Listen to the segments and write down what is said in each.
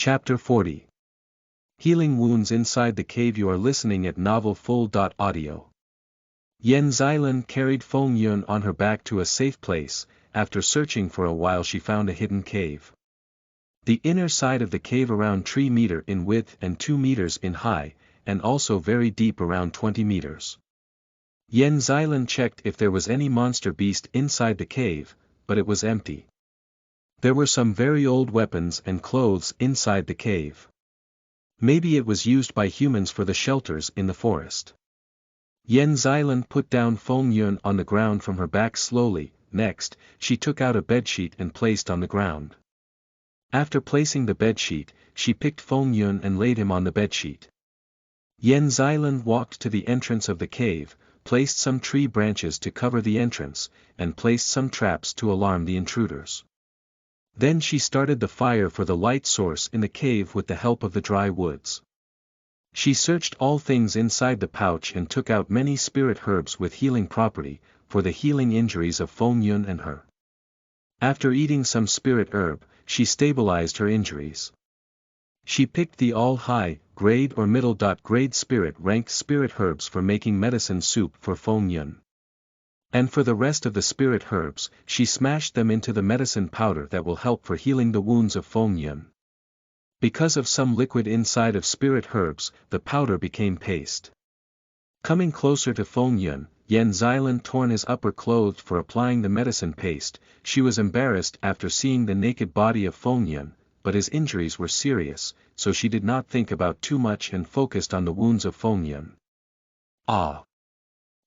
Chapter 40. Healing Wounds Inside the Cave. You are listening at novelfull.audio. Yen Xilan carried Feng Yun on her back to a safe place. After searching for a while she found a hidden cave. The inner side of the cave around 3 meters in width and 2 meters in height, and also very deep around 20 meters. Yen Xilan checked if there was any monster beast inside the cave, but it was empty. There were some very old weapons and clothes inside the cave. Maybe it was used by humans for the shelters in the forest. Yen Xilan put down Feng Yun on the ground from her back slowly. Next, she took out a bedsheet and placed on the ground. After placing the bedsheet, she picked Feng Yun and laid him on the bedsheet. Yen Xilan walked to the entrance of the cave, placed some tree branches to cover the entrance, and placed some traps to alarm the intruders. Then she started the fire for the light source in the cave with the help of the dry woods. She searched all things inside the pouch and took out many spirit herbs with healing property, for the healing injuries of Feng Yun and her. After eating some spirit herb, she stabilized her injuries. She picked the all high grade or middle grade spirit ranked spirit herbs for making medicine soup for Feng Yun. And for the rest of the spirit herbs, she smashed them into the medicine powder that will help for healing the wounds of Feng Yun. Because of some liquid inside of spirit herbs, the powder became paste. Coming closer to Feng Yun, Yen Xilan torn his upper clothes for applying the medicine paste. She was embarrassed after seeing the naked body of Feng Yun, but his injuries were serious, so she did not think about too much and focused on the wounds of Feng Yun. Ah!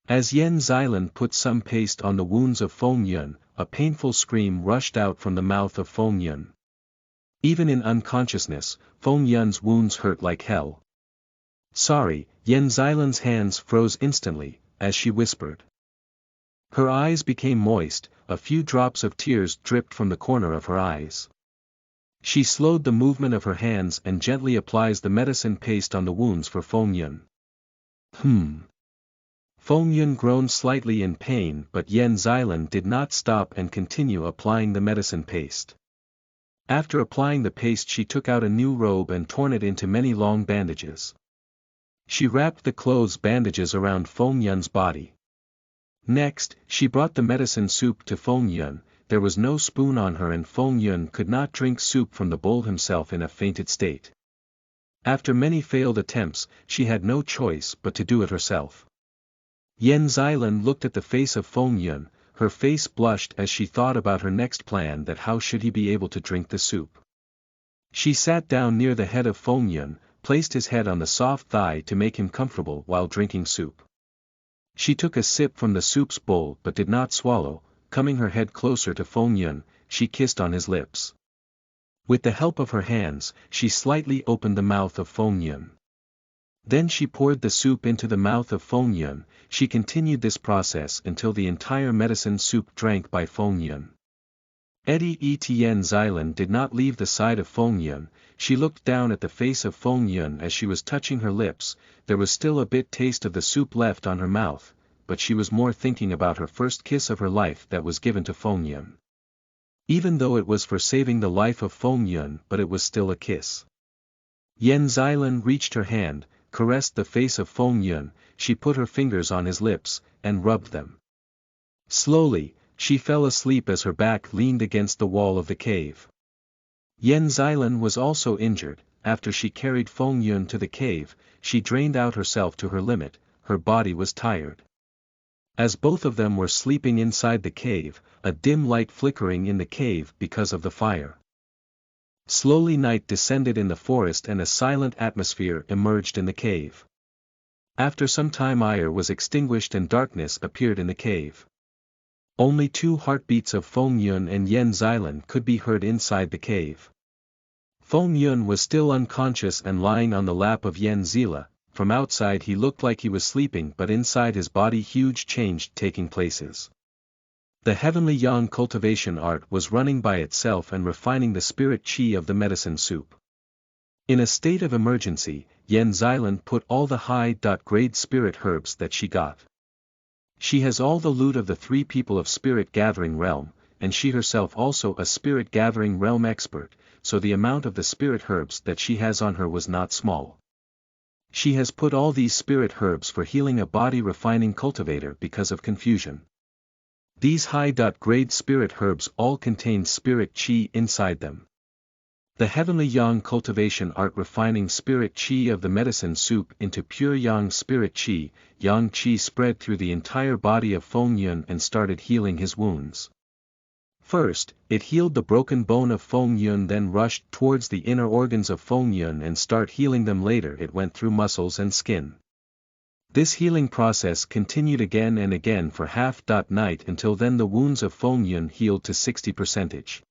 As Yen Xilan put some paste on the wounds of Feng Yun, a painful scream rushed out from the mouth of Feng Yun. Even in unconsciousness, Feng Yun's wounds hurt like hell. Sorry, Yen Xilan's hands froze instantly, as she whispered. Her eyes became moist, a few drops of tears dripped from the corner of her eyes. She slowed the movement of her hands and gently applies the medicine paste on the wounds for Feng Yun. Feng Yun groaned slightly in pain, but Yen Xilan did not stop and continue applying the medicine paste. After applying the paste she took out a new robe and torn it into many long bandages. She wrapped the clothes bandages around Feng Yun's body. Next, she brought the medicine soup to Feng Yun. There was no spoon on her and Feng Yun could not drink soup from the bowl himself in a fainted state. After many failed attempts, she had no choice but to do it herself. Yen Xilan looked at the face of Feng Yun. Her face blushed as she thought about her next plan, that how should he be able to drink the soup. She sat down near the head of Feng Yun, placed his head on the soft thigh to make him comfortable while drinking soup. She took a sip from the soup's bowl but did not swallow. Coming her head closer to Feng Yun, she kissed on his lips. With the help of her hands, she slightly opened the mouth of Feng Yun. Then she poured the soup into the mouth of Feng Yun. She continued this process until the entire medicine soup drank by Feng Yun. Yen Xilan did not leave the side of Feng Yun. She looked down at the face of Feng Yun as she was touching her lips. There was still a bit taste of the soup left on her mouth, but she was more thinking about her first kiss of her life that was given to Feng Yun. Even though it was for saving the life of Feng Yun, but it was still a kiss. Yen Xilan reached her hand, caressed the face of Feng Yun. She put her fingers on his lips, and rubbed them. Slowly, she fell asleep as her back leaned against the wall of the cave. Yen Xilan was also injured. After she carried Feng Yun to the cave, she drained out herself to her limit. Her body was tired. As both of them were sleeping inside the cave, a dim light flickering in the cave because of the fire. Slowly night descended in the forest and a silent atmosphere emerged in the cave. After some time fire was extinguished and darkness appeared in the cave. Only 2 heartbeats of Feng Yun and Yen Xilan could be heard inside the cave. Feng Yun was still unconscious and lying on the lap of Yen Xilan. From outside he looked like he was sleeping, but inside his body huge change taking places. The heavenly yang cultivation art was running by itself and refining the spirit qi of the medicine soup. In a state of emergency, Yen Xilan put all the high-grade spirit herbs that she got. She has all the loot of the 3 people of spirit gathering realm, and she herself also a spirit gathering realm expert, so the amount of the spirit herbs that she has on her was not small. She has put all these spirit herbs for healing a body refining cultivator because of confusion. These high-grade spirit herbs all contain spirit chi inside them. The heavenly yang cultivation art refining spirit chi of the medicine soup into pure yang spirit chi, yang chi spread through the entire body of Feng Yun and started healing his wounds. First, it healed the broken bone of Feng Yun, then rushed towards the inner organs of Feng Yun and start healing them. Later it went through muscles and skin. This healing process continued again and again for half night until then the wounds of Feng Yun healed to 60%.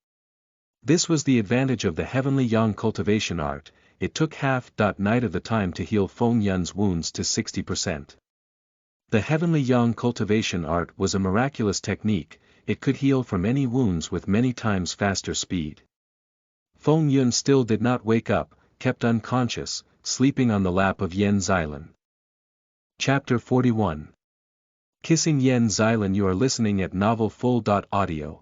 This was the advantage of the heavenly yang cultivation art, it took half night of the time to heal Feng Yun's wounds to 60%. The heavenly yang cultivation art was a miraculous technique, it could heal from any wounds with many times faster speed. Feng Yun still did not wake up, kept unconscious, sleeping on the lap of Yan Xilan. Chapter 41. Kissing Yan Xilan. You are listening at novelfull.audio.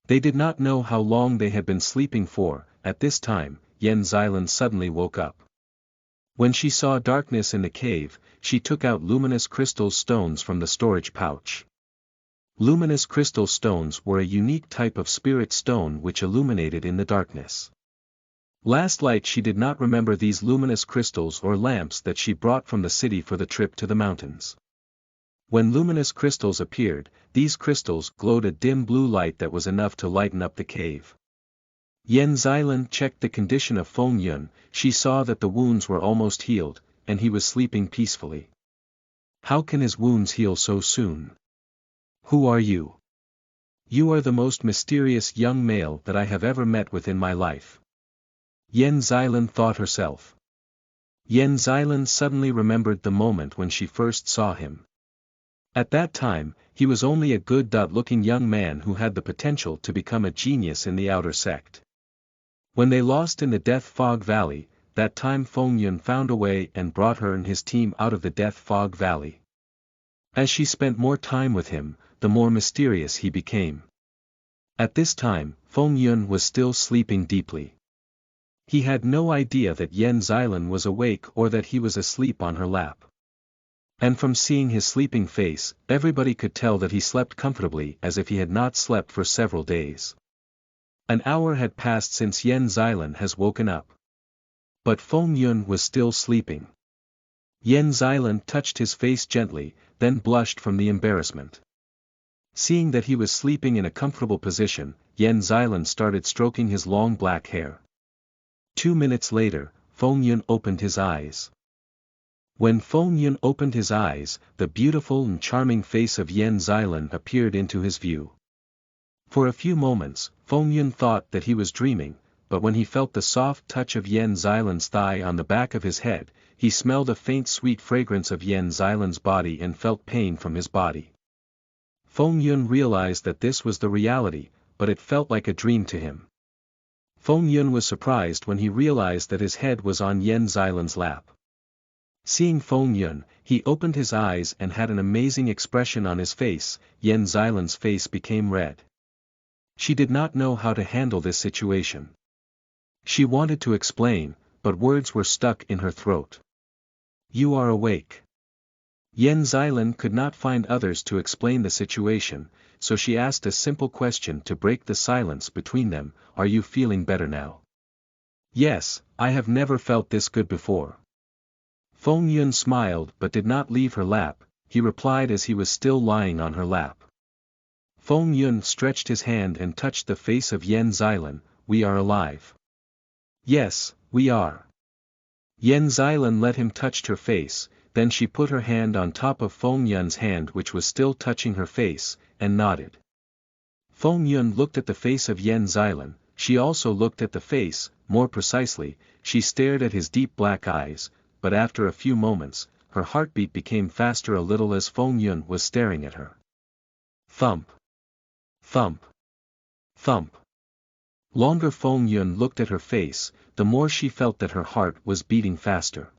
They did not know how long they had been sleeping for. At this time, Yan Xilan suddenly woke up. When she saw darkness in the cave, she took out luminous crystal stones from the storage pouch. Luminous crystal stones were a unique type of spirit stone which illuminated in the darkness. Last light she did not remember these luminous crystals or lamps that she brought from the city for the trip to the mountains. When luminous crystals appeared, these crystals glowed a dim blue light that was enough to lighten up the cave. Yan Xilan checked the condition of Feng Yun, she saw that the wounds were almost healed, and he was sleeping peacefully. How can his wounds heal so soon? Who are you? You are the most mysterious young male that I have ever met with in my life. Yan Xilan thought herself. Yan Xilan suddenly remembered the moment when she first saw him. At that time, he was only a good-looking young man who had the potential to become a genius in the outer sect. When they lost in the Death Fog Valley, that time Feng Yun found a way and brought her and his team out of the Death Fog Valley. As she spent more time with him, the more mysterious he became. At this time, Feng Yun was still sleeping deeply. He had no idea that Yan Xilan was awake or that he was asleep on her lap. And from seeing his sleeping face, everybody could tell that he slept comfortably as if he had not slept for several days. An hour had passed since Yan Xilan has woken up. But Feng Yun was still sleeping. Yan Xilan touched his face gently, then blushed from the embarrassment. Seeing that he was sleeping in a comfortable position, Yan Xilan started stroking his long black hair. 2 minutes later, Feng Yun opened his eyes. When Feng Yun opened his eyes, the beautiful and charming face of Yan Xilan appeared into his view. For a few moments, Feng Yun thought that he was dreaming, but when he felt the soft touch of Yan Xilan's thigh on the back of his head, he smelled a faint sweet fragrance of Yan Xilan's body and felt pain from his body. Feng Yun realized that this was the reality, but it felt like a dream to him. Feng Yun was surprised when he realized that his head was on Yan Xilan's lap. Seeing Feng Yun, he opened his eyes and had an amazing expression on his face. Yan Xilan's face became red. She did not know how to handle this situation. She wanted to explain, but words were stuck in her throat. You are awake. Yan Xilan could not find others to explain the situation, so she asked a simple question to break the silence between them. Are you feeling better now? Yes, I have never felt this good before. Feng Yun smiled but did not leave her lap, he replied as he was still lying on her lap. Feng Yun stretched his hand and touched the face of Yan Xilan. We are alive. Yes, we are. Yan Xilan let him touch her face, then she put her hand on top of Feng Yun's hand which was still touching her face, and nodded. Feng Yun looked at the face of Yan Xilan, she also looked at the face, more precisely, she stared at his deep black eyes, but after a few moments, her heartbeat became faster a little as Feng Yun was staring at her. Thump. Thump. Thump. Longer Feng Yun looked at her face, the more she felt that her heart was beating faster.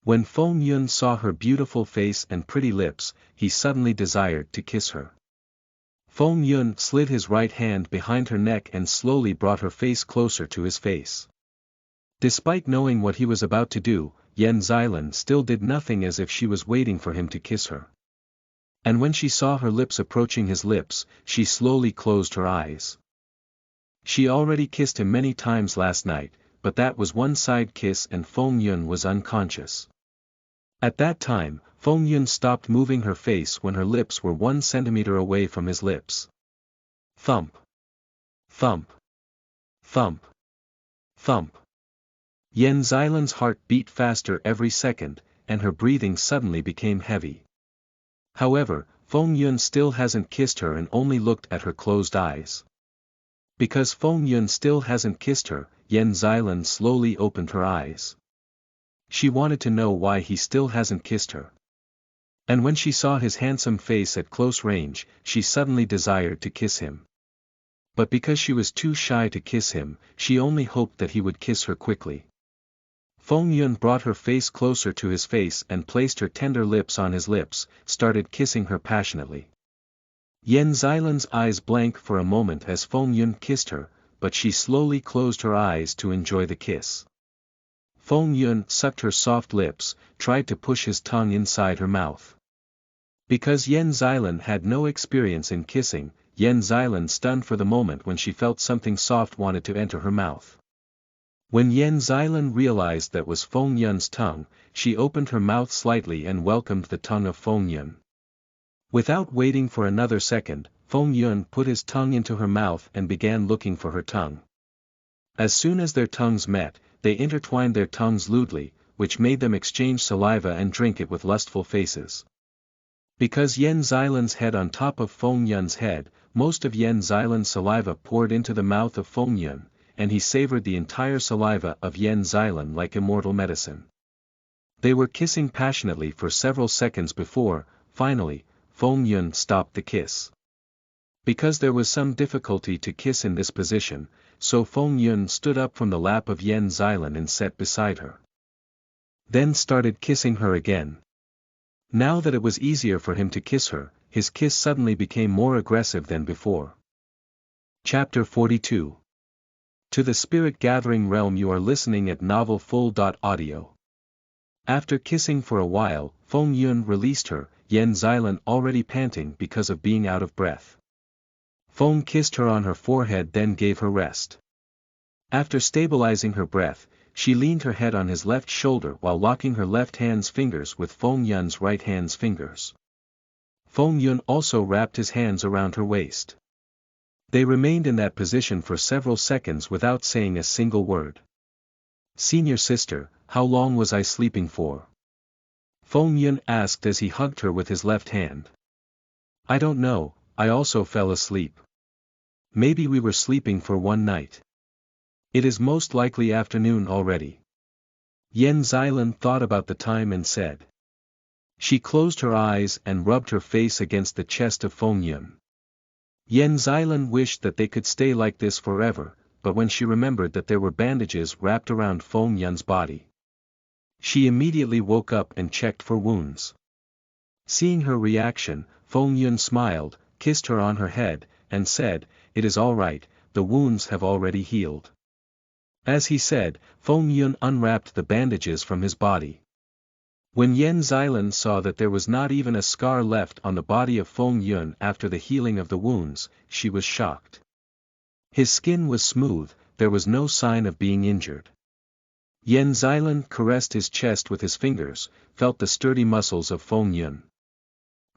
When Feng Yun saw her beautiful face and pretty lips, he suddenly desired to kiss her. Feng Yun slid his right hand behind her neck and slowly brought her face closer to his face. Despite knowing what he was about to do, Yan Xilan still did nothing, as if she was waiting for him to kiss her. And when she saw her lips approaching his lips, she slowly closed her eyes. She already kissed him many times last night, but that was one side kiss and Feng Yun was unconscious. At that time, Feng Yun stopped moving her face when her lips were 1 centimeter away from his lips. Thump. Thump. Thump. Thump. Yan Xilan's heart beat faster every second, and her breathing suddenly became heavy. However, Feng Yun still hasn't kissed her and only looked at her closed eyes. Because Feng Yun still hasn't kissed her, Yan Xilan slowly opened her eyes. She wanted to know why he still hasn't kissed her. And when she saw his handsome face at close range, she suddenly desired to kiss him. But because she was too shy to kiss him, she only hoped that he would kiss her quickly. Feng Yun brought her face closer to his face and placed her tender lips on his lips, started kissing her passionately. Yan Xilan's eyes blanked for a moment as Feng Yun kissed her, but she slowly closed her eyes to enjoy the kiss. Feng Yun sucked her soft lips, tried to push his tongue inside her mouth. Because Yan Xilan had no experience in kissing, Yan Xilan stunned for the moment when she felt something soft wanted to enter her mouth. When Yan Xilan realized that was Feng Yun's tongue, she opened her mouth slightly and welcomed the tongue of Feng Yun. Without waiting for another second, Feng Yun put his tongue into her mouth and began looking for her tongue. As soon as their tongues met, they intertwined their tongues lewdly, which made them exchange saliva and drink it with lustful faces. Because Yan Xilan's head on top of Feng Yun's head, most of Yan Xilan's saliva poured into the mouth of Feng Yun, and he savored the entire saliva of Yan Xilan like immortal medicine. They were kissing passionately for several seconds before, finally, Feng Yun stopped the kiss. Because there was some difficulty to kiss in this position, so Feng Yun stood up from the lap of Yan Xilan and sat beside her. Then started kissing her again. Now that it was easier for him to kiss her, his kiss suddenly became more aggressive than before. Chapter 42. To the Spirit Gathering Realm. You are listening at novelfull.audio. After kissing for a while, Feng Yun released her, Yan Xilan already panting because of being out of breath. Feng kissed her on her forehead, then gave her rest. After stabilizing her breath, she leaned her head on his left shoulder while locking her left hand's fingers with Feng Yun's right hand's fingers. Feng Yun also wrapped his hands around her waist. They remained in that position for several seconds without saying a single word. "Senior sister, how long was I sleeping for?" Feng Yun asked as he hugged her with his left hand. "I don't know, I also fell asleep. Maybe we were sleeping for one night. It is most likely afternoon already." Yan Xilan thought about the time and said. She closed her eyes and rubbed her face against the chest of Feng Yun. Yan Xilan wished that they could stay like this forever, but when she remembered that there were bandages wrapped around Feng Yun's body, she immediately woke up and checked for wounds. Seeing her reaction, Feng Yun smiled, kissed her on her head, and said, "It is all right, the wounds have already healed." As he said, Feng Yun unwrapped the bandages from his body. When Yan Xilan saw that there was not even a scar left on the body of Feng Yun after the healing of the wounds, she was shocked. His skin was smooth, there was no sign of being injured. Yan Xilan caressed his chest with his fingers, felt the sturdy muscles of Feng Yun.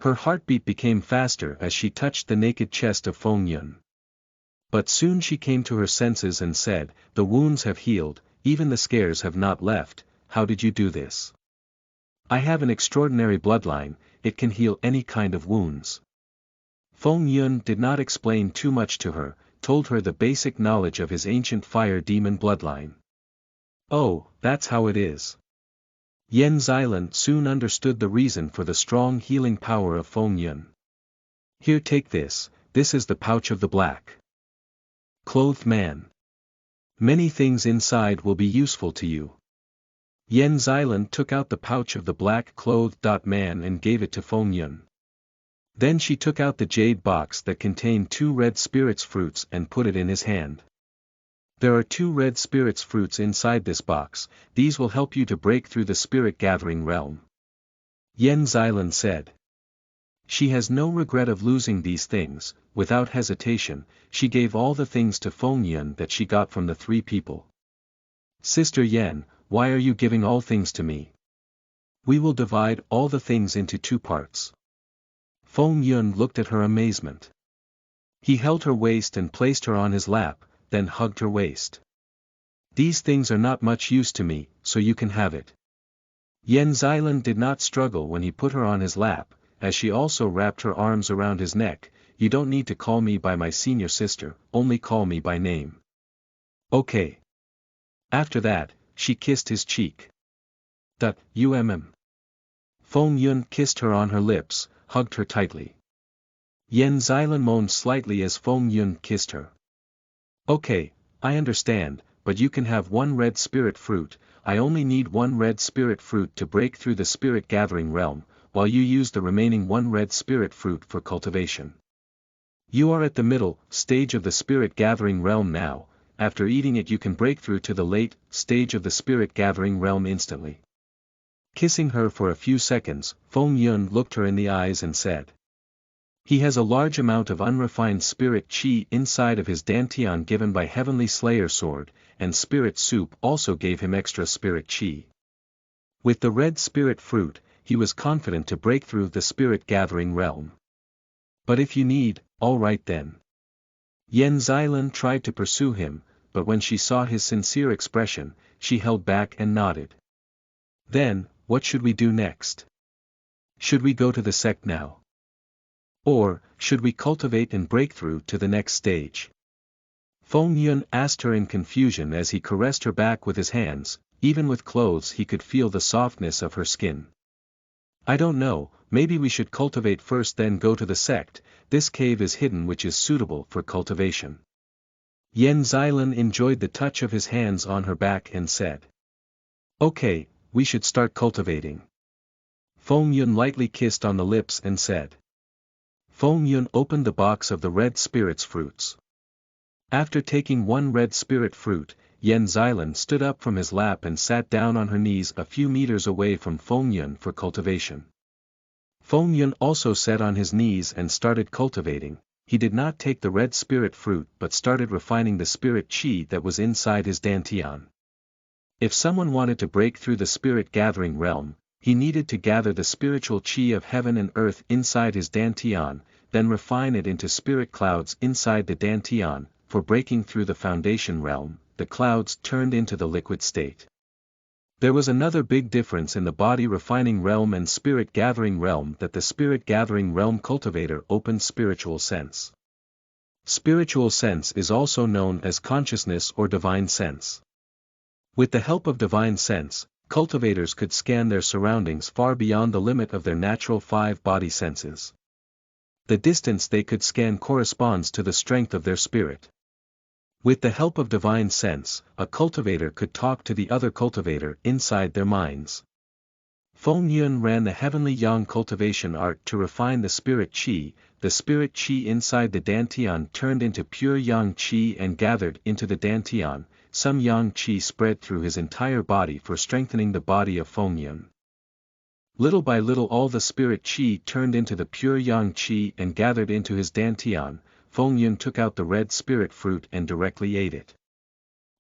Her heartbeat became faster as she touched the naked chest of Feng Yun. But soon she came to her senses and said, "The wounds have healed, even the scars have not left. How did you do this?" "I have an extraordinary bloodline, it can heal any kind of wounds." Feng Yun did not explain too much to her, told her the basic knowledge of his ancient fire demon bloodline. "Oh, that's how it is." Yan Xilan soon understood the reason for the strong healing power of Feng Yun. "Here, take this, this is the pouch of the black clothed man. Many things inside will be useful to you." Yan Xilan took out the pouch of the black-clothed man and gave it to Feng Yun. Then she took out the jade box that contained 2 red spirits fruits and put it in his hand. There are 2 red spirits fruits inside this box, these will help you to break through the spirit gathering realm. Yen Xilan said. She has no regret of losing these things. Without hesitation, she gave all the things to Feng Yun that she got from the 3 people. Sister Yen, why are you giving all things to me? We will divide all the things into 2 parts. Feng Yun looked at her amazement. He held her waist and placed her on his lap, then hugged her waist. These things are not much use to me, so you can have it. Yen Xilan did not struggle when he put her on his lap, as she also wrapped her arms around his neck. You don't need to call me by my senior sister, only call me by name. Okay. After that, she kissed his cheek. Feng Yun kissed her on her lips, hugged her tightly. Yen Xilan moaned slightly as Feng Yun kissed her. Okay, I understand, but you can have 1 red spirit fruit. I only need 1 red spirit fruit to break through the spirit gathering realm, while you use the remaining 1 red spirit fruit for cultivation. You are at the middle stage of the spirit gathering realm now. After eating it you can break through to the late stage of the spirit gathering realm instantly. Kissing her for a few seconds, Feng Yun looked her in the eyes and said. He has a large amount of unrefined spirit chi inside of his dantian given by Heavenly Slayer sword, and spirit soup also gave him extra spirit chi. With the red spirit fruit, he was confident to break through the spirit gathering realm. But if you need, alright then. Yen Xilan tried to pursue him, but when she saw his sincere expression, she held back and nodded. Then, what should we do next? Should we go to the sect now? Or, should we cultivate and break through to the next stage? Feng Yun asked her in confusion as he caressed her back with his hands. Even with clothes he could feel the softness of her skin. I don't know, maybe we should cultivate first then go to the sect. This cave is hidden which is suitable for cultivation. Yen Xilan enjoyed the touch of his hands on her back and said. Okay, we should start cultivating. Feng Yun lightly kissed on the lips and said. Feng Yun opened the box of the red spirits fruits. After taking 1 red spirit fruit, Yen Xilan stood up from his lap and sat down on her knees a few meters away from Feng Yun for cultivation. Feng Yun also sat on his knees and started cultivating. He did not take the red spirit fruit but started refining the spirit chi that was inside his dantian. If someone wanted to break through the spirit gathering realm, he needed to gather the spiritual chi of heaven and earth inside his dantian, then refine it into spirit clouds inside the dantian. For breaking through the foundation realm, the clouds turned into the liquid state. There was another big difference in the body refining realm and spirit gathering realm, that the spirit gathering realm cultivator opened spiritual sense. Spiritual sense is also known as consciousness or divine sense. With the help of divine sense, cultivators could scan their surroundings far beyond the limit of their natural 5 body senses. The distance they could scan corresponds to the strength of their spirit. With the help of divine sense, a cultivator could talk to the other cultivator inside their minds. Feng Yun ran the heavenly yang cultivation art to refine the spirit chi. The spirit chi inside the dantian turned into pure yang chi and gathered into the dantian. Some yang chi spread through his entire body for strengthening the body of Feng Yun. Little by little all the spirit chi turned into the pure yang chi and gathered into his dantian. Feng Yun took out the red spirit fruit and directly ate it.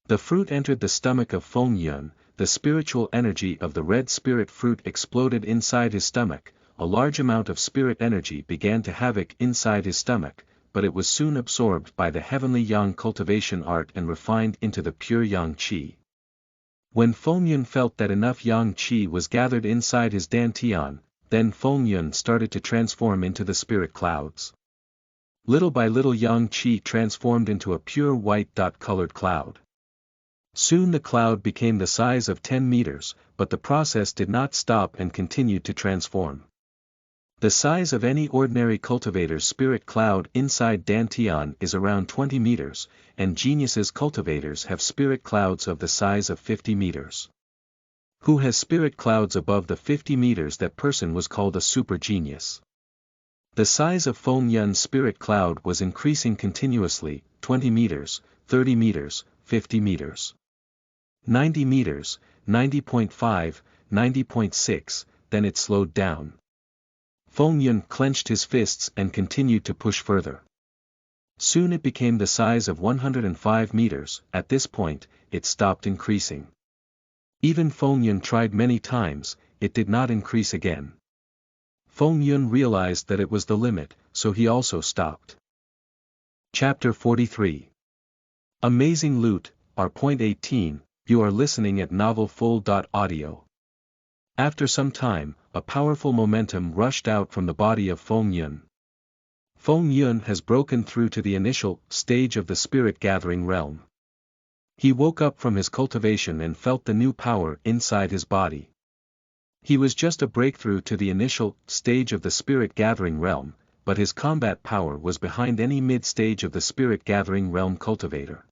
The fruit entered the stomach of Feng Yun. The spiritual energy of the red spirit fruit exploded inside his stomach. A large amount of spirit energy began to havoc inside his stomach, but it was soon absorbed by the heavenly yang cultivation art and refined into the pure yang chi. When Feng Yun felt that enough yang chi was gathered inside his dantian, then Feng Yun started to transform into the spirit clouds. Little by little yang chi transformed into a pure white dot-colored cloud. Soon the cloud became the size of 10 meters, but the process did not stop and continued to transform. The size of any ordinary cultivator's spirit cloud inside dantian is around 20 meters, and geniuses cultivators have spirit clouds of the size of 50 meters. Who has spirit clouds above the 50 meters? That person was called a super genius. The size of Feng Yun's spirit cloud was increasing continuously, 20 meters, 30 meters, 50 meters. 90 meters, 90.5, 90.6, then it slowed down. Feng Yun clenched his fists and continued to push further. Soon it became the size of 105 meters, at this point, it stopped increasing. Even Feng Yun tried many times, it did not increase again. Feng Yun realized that it was the limit, so he also stopped. Chapter 43. Amazing Loot, R.18, you are listening at novelfull.audio. After some time, a powerful momentum rushed out from the body of Feng Yun. Feng Yun has broken through to the initial stage of the spirit gathering realm. He woke up from his cultivation and felt the new power inside his body. He was just a breakthrough to the initial stage of the spirit gathering realm, but his combat power was behind any mid-stage of the spirit gathering realm cultivator.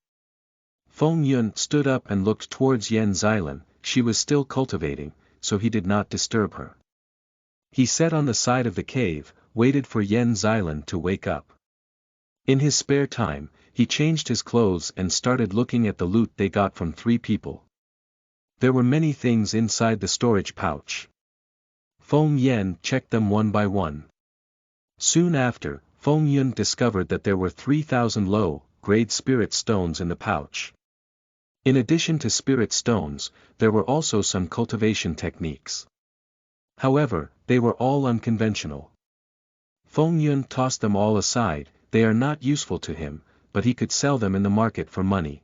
Feng Yun stood up and looked towards Yan Xilan. She was still cultivating, so he did not disturb her. He sat on the side of the cave, waited for Yan Xilan to wake up. In his spare time, he changed his clothes and started looking at the loot they got from 3 people. There were many things inside the storage pouch. Feng Yun checked them one by one. Soon after, Feng Yun discovered that there were 3,000 low-grade spirit stones in the pouch. In addition to spirit stones, there were also some cultivation techniques. However, they were all unconventional. Feng Yun tossed them all aside. They are not useful to him, but he could sell them in the market for money.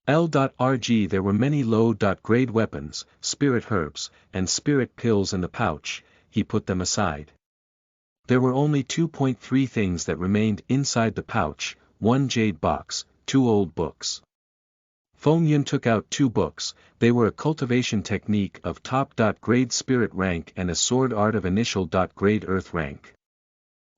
L.RG There were many low-grade weapons, spirit herbs, and spirit pills in the pouch. He put them aside. There were only 2.3 things that remained inside the pouch, 1 jade box, 2 old books. Feng Yun took out 2 books. They were a cultivation technique of top-grade spirit rank and a sword art of initial-grade earth rank.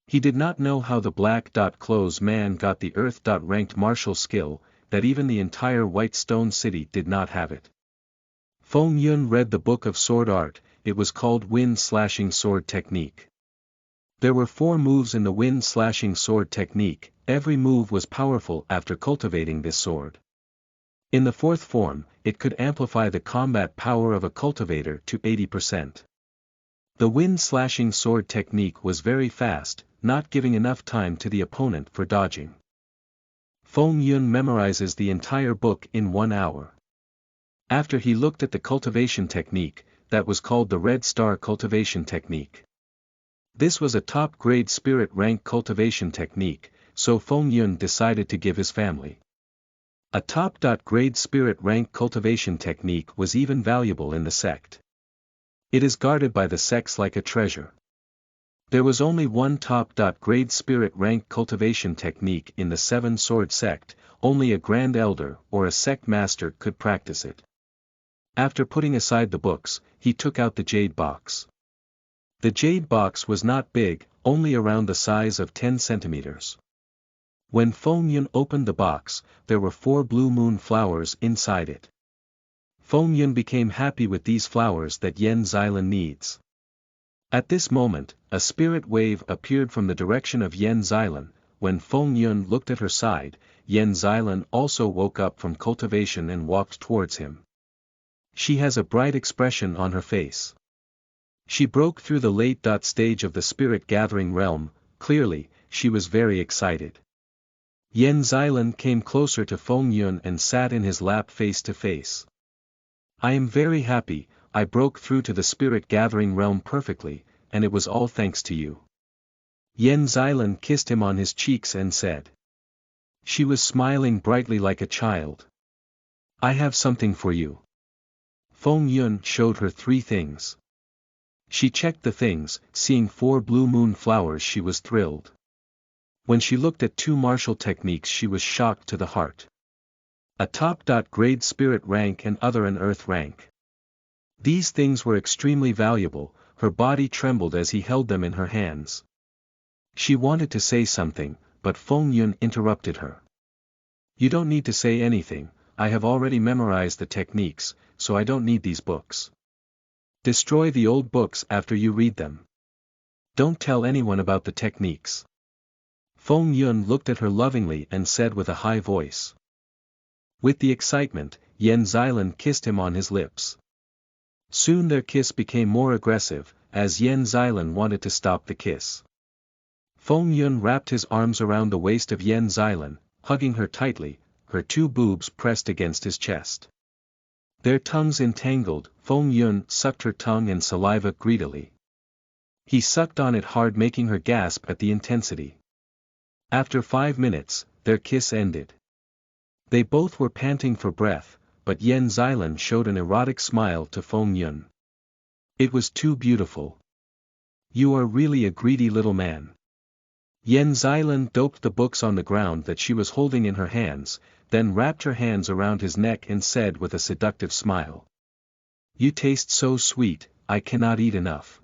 He did not know how the black-clothes man got the earth-ranked martial skill, that even the entire White Stone City did not have it. Feng Yun read the book of sword art. It was called Wind-Slashing Sword Technique. There were 4 moves in the Wind-Slashing Sword Technique. Every move was powerful after cultivating this sword. In the 4th form, it could amplify the combat power of a cultivator to 80%. The Wind-Slashing Sword Technique was very fast, not giving enough time to the opponent for dodging. Feng Yun memorizes the entire book in 1 hour. After he looked at the cultivation technique, that was called the Red Star Cultivation Technique. This was a top-grade spirit rank cultivation technique, so Feng Yun decided to give his family. A top-grade spirit rank cultivation technique was even valuable in the sect. It is guarded by the sects like a treasure. There was only one top-grade spirit rank cultivation technique in the 7 Sword sect. Only a Grand Elder or a sect master could practice it. After putting aside the books, he took out the jade box. The jade box was not big, only around the size of 10 centimeters. When Feng Yun opened the box, there were 4 blue moon flowers inside it. Feng Yun became happy with these flowers that Yan Xilan needs. At this moment, a spirit wave appeared from the direction of Yan Xilan. When Feng Yun looked at her side, Yan Xilan also woke up from cultivation and walked towards him. She has a bright expression on her face. She broke through the late stage of the spirit gathering realm. Clearly, she was very excited. Yan Xilan came closer to Feng Yun and sat in his lap face to face. I am very happy. I broke through to the spirit gathering realm perfectly, and it was all thanks to you. Yan Xilan kissed him on his cheeks and said. She was smiling brightly like a child. I have something for you. Feng Yun showed her 3 things. She checked the things. Seeing 4 blue moon flowers, she was thrilled. When she looked at 2 martial techniques, she was shocked to the heart. A top-grade spirit rank and other an earth rank. These things were extremely valuable. Her body trembled as he held them in her hands. She wanted to say something, but Feng Yun interrupted her. You don't need to say anything. I have already memorized the techniques, so I don't need these books. Destroy the old books after you read them. Don't tell anyone about the techniques. Feng Yun looked at her lovingly and said with a high voice. With the excitement, Yan Xilan kissed him on his lips. Soon their kiss became more aggressive, as Yan Xilan wanted to stop the kiss. Feng Yun wrapped his arms around the waist of Yan Xilan, hugging her tightly, her two boobs pressed against his chest. Their tongues entangled, Feng Yun sucked her tongue and saliva greedily. He sucked on it hard, making her gasp at the intensity. After 5 minutes, their kiss ended. They both were panting for breath, but Yan Xilan showed an erotic smile to Feng Yun. It was too beautiful. You are really a greedy little man. Yan Xilan doped the books on the ground that she was holding in her hands, then wrapped her hands around his neck and said with a seductive smile. You taste so sweet, I cannot eat enough.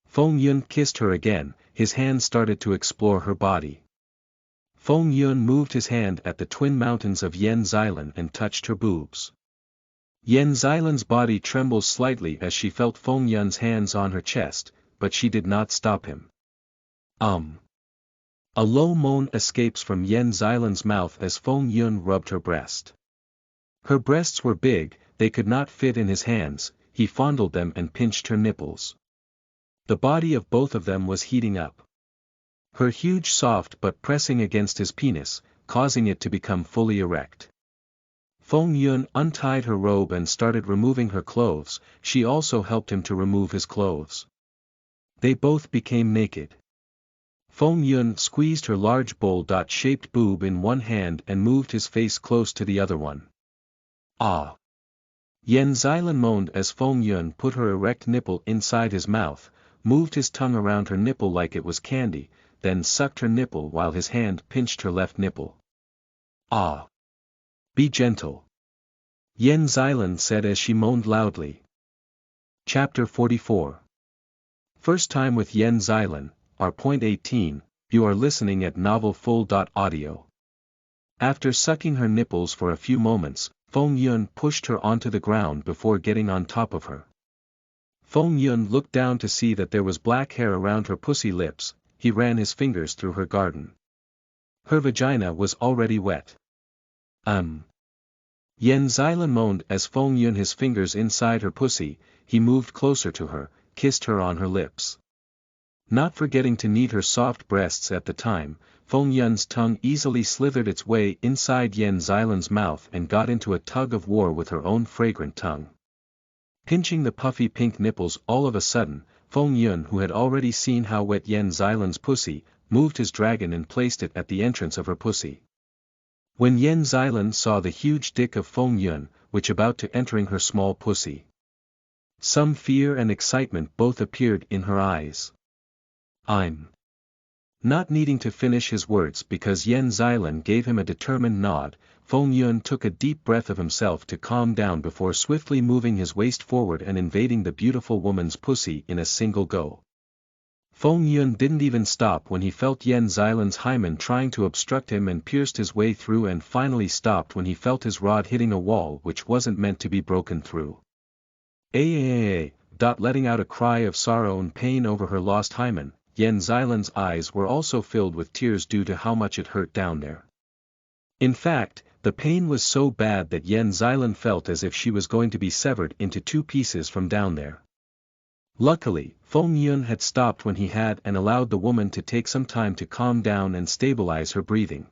Feng Yun kissed her again, his hands started to explore her body. Feng Yun moved his hand at the twin mountains of Yan Xilan and touched her boobs. Yan Xilan's body trembled slightly as she felt Feng Yun's hands on her chest, but she did not stop him. A low moan escapes from Yan Xilan's mouth as Feng Yun rubbed her breast. Her breasts were big, they could not fit in his hands, he fondled them and pinched her nipples. The body of both of them was heating up. Her huge soft butt pressing against his penis, causing it to become fully erect. Feng Yun untied her robe and started removing her clothes, she also helped him to remove his clothes. They both became naked. Feng Yun squeezed her large bowl-shaped boob in one hand and moved his face close to the other one. Ah! Yan Xilan moaned as Feng Yun put her erect nipple inside his mouth, moved his tongue around her nipple like it was candy, then sucked her nipple while his hand pinched her left nipple. Ah! Be gentle. Yan Xilan said as she moaned loudly. Chapter 44. First time with Yan Xilan, R.18, you are listening at novelfull.audio. After sucking her nipples for a few moments, Feng Yun pushed her onto the ground before getting on top of her. Feng Yun looked down to see that there was black hair around her pussy lips, he ran his fingers through her garden. Her vagina was already wet. Yan Xilan moaned as Feng Yun his fingers inside her pussy, he moved closer to her, kissed her on her lips. Not forgetting to knead her soft breasts at the time, Feng Yun's tongue easily slithered its way inside Yan Xilan's mouth and got into a tug of war with her own fragrant tongue. Pinching the puffy pink nipples all of a sudden, Feng Yun, who had already seen how wet Yan Xilan's pussy, moved his dragon and placed it at the entrance of her pussy. When Yan Xilan saw the huge dick of Feng Yun, which about to entering her small pussy, some fear and excitement both appeared in her eyes. I'm not needing to finish his words because Yan Xilan gave him a determined nod, Feng Yun took a deep breath of himself to calm down before swiftly moving his waist forward and invading the beautiful woman's pussy in a single go. Feng Yun didn't even stop when he felt Yan Xilan's hymen trying to obstruct him and pierced his way through, and finally stopped when he felt his rod hitting a wall which wasn't meant to be broken through. Letting out a cry of sorrow and pain over her lost hymen, Yan Xilan's eyes were also filled with tears due to how much it hurt down there. In fact, the pain was so bad that Yan Xilan felt as if she was going to be severed into 2 pieces from down there. Luckily, Feng Yun had stopped when he had and allowed the woman to take some time to calm down and stabilize her breathing.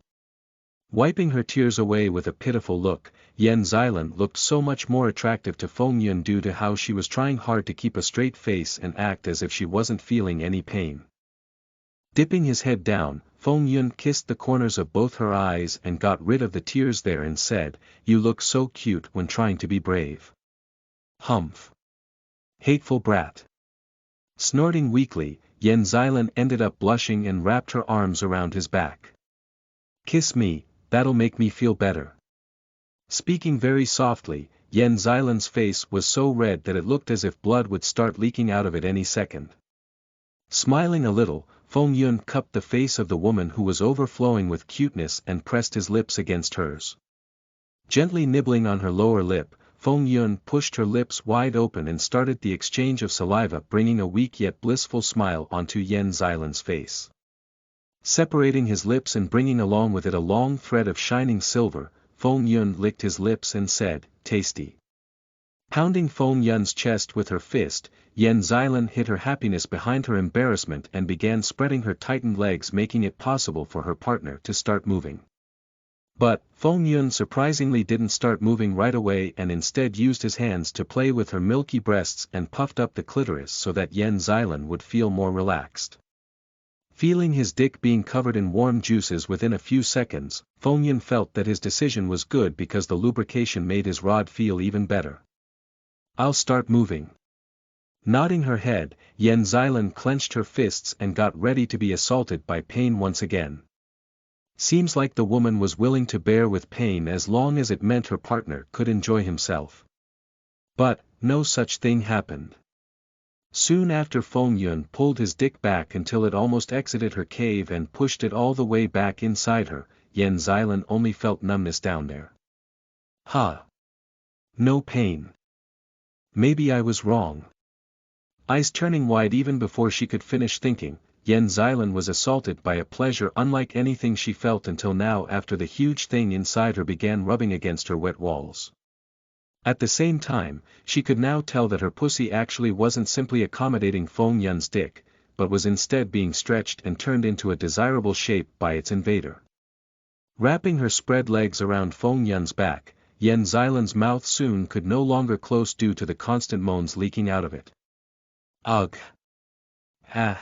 Wiping her tears away with a pitiful look, Yan Xilan looked so much more attractive to Feng Yun due to how she was trying hard to keep a straight face and act as if she wasn't feeling any pain. Dipping his head down, Feng Yun kissed the corners of both her eyes and got rid of the tears there and said, "You look so cute when trying to be brave." Humph. Hateful brat. Snorting weakly, Yan Xilan ended up blushing and wrapped her arms around his back. "Kiss me, that'll make me feel better." Speaking very softly, Yan Xilan's face was so red that it looked as if blood would start leaking out of it any second. Smiling a little, Feng Yun cupped the face of the woman who was overflowing with cuteness and pressed his lips against hers. Gently nibbling on her lower lip, Feng Yun pushed her lips wide open and started the exchange of saliva, bringing a weak yet blissful smile onto Yan Xilan's face. Separating his lips and bringing along with it a long thread of shining silver, Feng Yun licked his lips and said, "Tasty." Pounding Feng Yun's chest with her fist, Yan Xilan hid her happiness behind her embarrassment and began spreading her tightened legs, making it possible for her partner to start moving. But, Feng Yun surprisingly didn't start moving right away and instead used his hands to play with her milky breasts and puffed up the clitoris so that Yan Xilan would feel more relaxed. Feeling his dick being covered in warm juices within a few seconds, Feng Yun felt that his decision was good because the lubrication made his rod feel even better. "I'll start moving." Nodding her head, Yan Xilan clenched her fists and got ready to be assaulted by pain once again. Seems like the woman was willing to bear with pain as long as it meant her partner could enjoy himself. But, no such thing happened. Soon after, Feng Yun pulled his dick back until it almost exited her cave and pushed it all the way back inside her. Yan Xilan only felt numbness down there. "Ha! No pain. Maybe I was wrong." Eyes turning wide even before she could finish thinking, Yan Xilan was assaulted by a pleasure unlike anything she felt until now after the huge thing inside her began rubbing against her wet walls. At the same time, she could now tell that her pussy actually wasn't simply accommodating Feng Yun's dick, but was instead being stretched and turned into a desirable shape by its invader. Wrapping her spread legs around Feng Yun's back, Yan Xilan's mouth soon could no longer close due to the constant moans leaking out of it. "Ugh! Ah!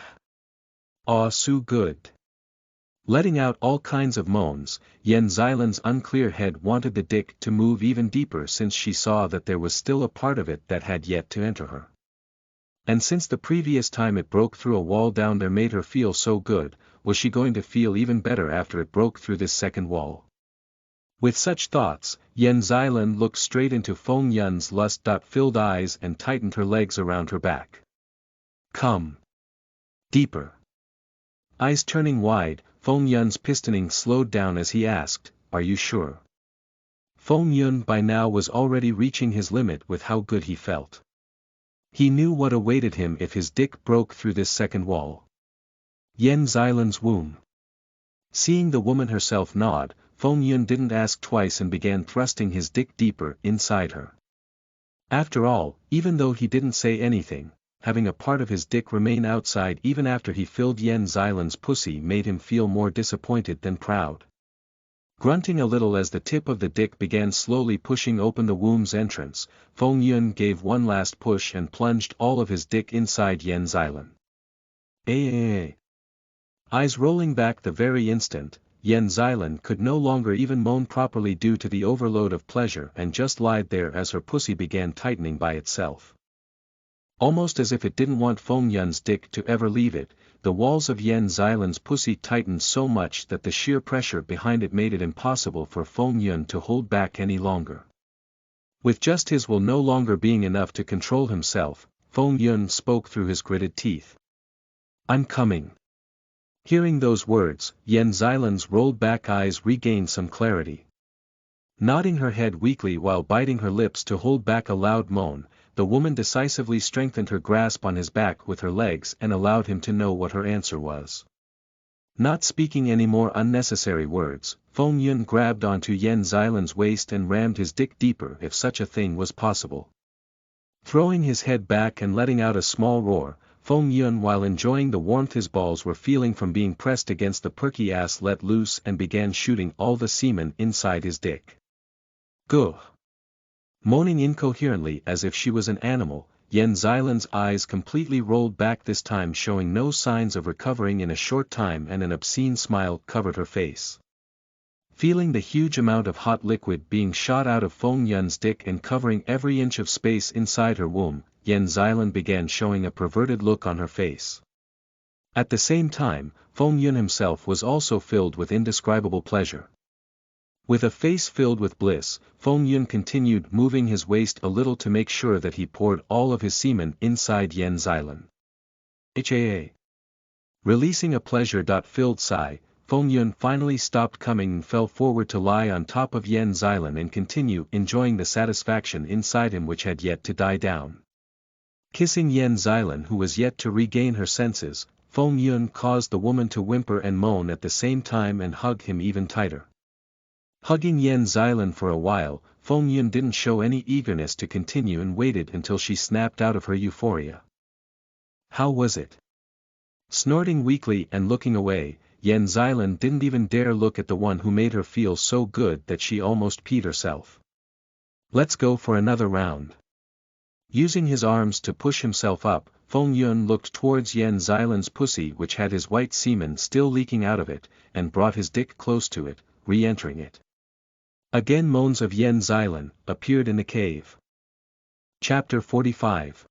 Aw, so good." Letting out all kinds of moans, Yan Xilan's unclear head wanted the dick to move even deeper since she saw that there was still a part of it that had yet to enter her. And since the previous time it broke through a wall down there made her feel so good, was she going to feel even better after it broke through this second wall? With such thoughts, Yan Xilan looked straight into Feng Yun's lust-filled eyes and tightened her legs around her back. "Come. Deeper." Eyes turning wide, Feng Yun's pistoning slowed down as he asked, "Are you sure?" Feng Yun by now was already reaching his limit with how good he felt. He knew what awaited him if his dick broke through this second wall. Yan Xilan's womb. Seeing the woman herself nod, Feng Yun didn't ask twice and began thrusting his dick deeper inside her. After all, even though he didn't say anything, having a part of his dick remain outside even after he filled Yan Xilan's pussy made him feel more disappointed than proud. Grunting a little as the tip of the dick began slowly pushing open the womb's entrance, Feng Yun gave one last push and plunged all of his dick inside Yan Xilan. Eyes rolling back the very instant, Yan Xilan could no longer even moan properly due to the overload of pleasure and just lied there as her pussy began tightening by itself. Almost as if it didn't want Feng Yun's dick to ever leave it, the walls of Yan Xilan's pussy tightened so much that the sheer pressure behind it made it impossible for Feng Yun to hold back any longer. With just his will no longer being enough to control himself, Feng Yun spoke through his gritted teeth. "I'm coming." Hearing those words, Yan Xilan's rolled back eyes regained some clarity. Nodding her head weakly while biting her lips to hold back a loud moan, the woman decisively strengthened her grasp on his back with her legs and allowed him to know what her answer was. Not speaking any more unnecessary words, Feng Yun grabbed onto Yan Xilan's waist and rammed his dick deeper if such a thing was possible. Throwing his head back and letting out a small roar, Feng Yun while enjoying the warmth his balls were feeling from being pressed against the perky ass let loose and began shooting all the semen inside his dick. "Gugh!" Moaning incoherently as if she was an animal, Yan Xilan's eyes completely rolled back this time showing no signs of recovering in a short time and an obscene smile covered her face. Feeling the huge amount of hot liquid being shot out of Feng Yun's dick and covering every inch of space inside her womb, Yan Xilan began showing a perverted look on her face. At the same time, Feng Yun himself was also filled with indescribable pleasure. With a face filled with bliss, Feng Yun continued moving his waist a little to make sure that he poured all of his semen inside Yan Xilan. Releasing a pleasure-filled sigh, Feng Yun finally stopped coming and fell forward to lie on top of Yan Xilan and continue enjoying the satisfaction inside him which had yet to die down. Kissing Yan Xilan, who was yet to regain her senses, Feng Yun caused the woman to whimper and moan at the same time and hug him even tighter. Hugging Yan Xilan for a while, Feng Yun didn't show any eagerness to continue and waited until she snapped out of her euphoria. How was it? Snorting weakly and looking away, Yan Xilan didn't even dare look at the one who made her feel so good that she almost peed herself. Let's go for another round. Using his arms to push himself up, Feng Yun looked towards Yan Xilan's pussy which had his white semen still leaking out of it, and brought his dick close to it, re-entering it. Again moans of Yan Xilan appeared in the cave. Chapter 45.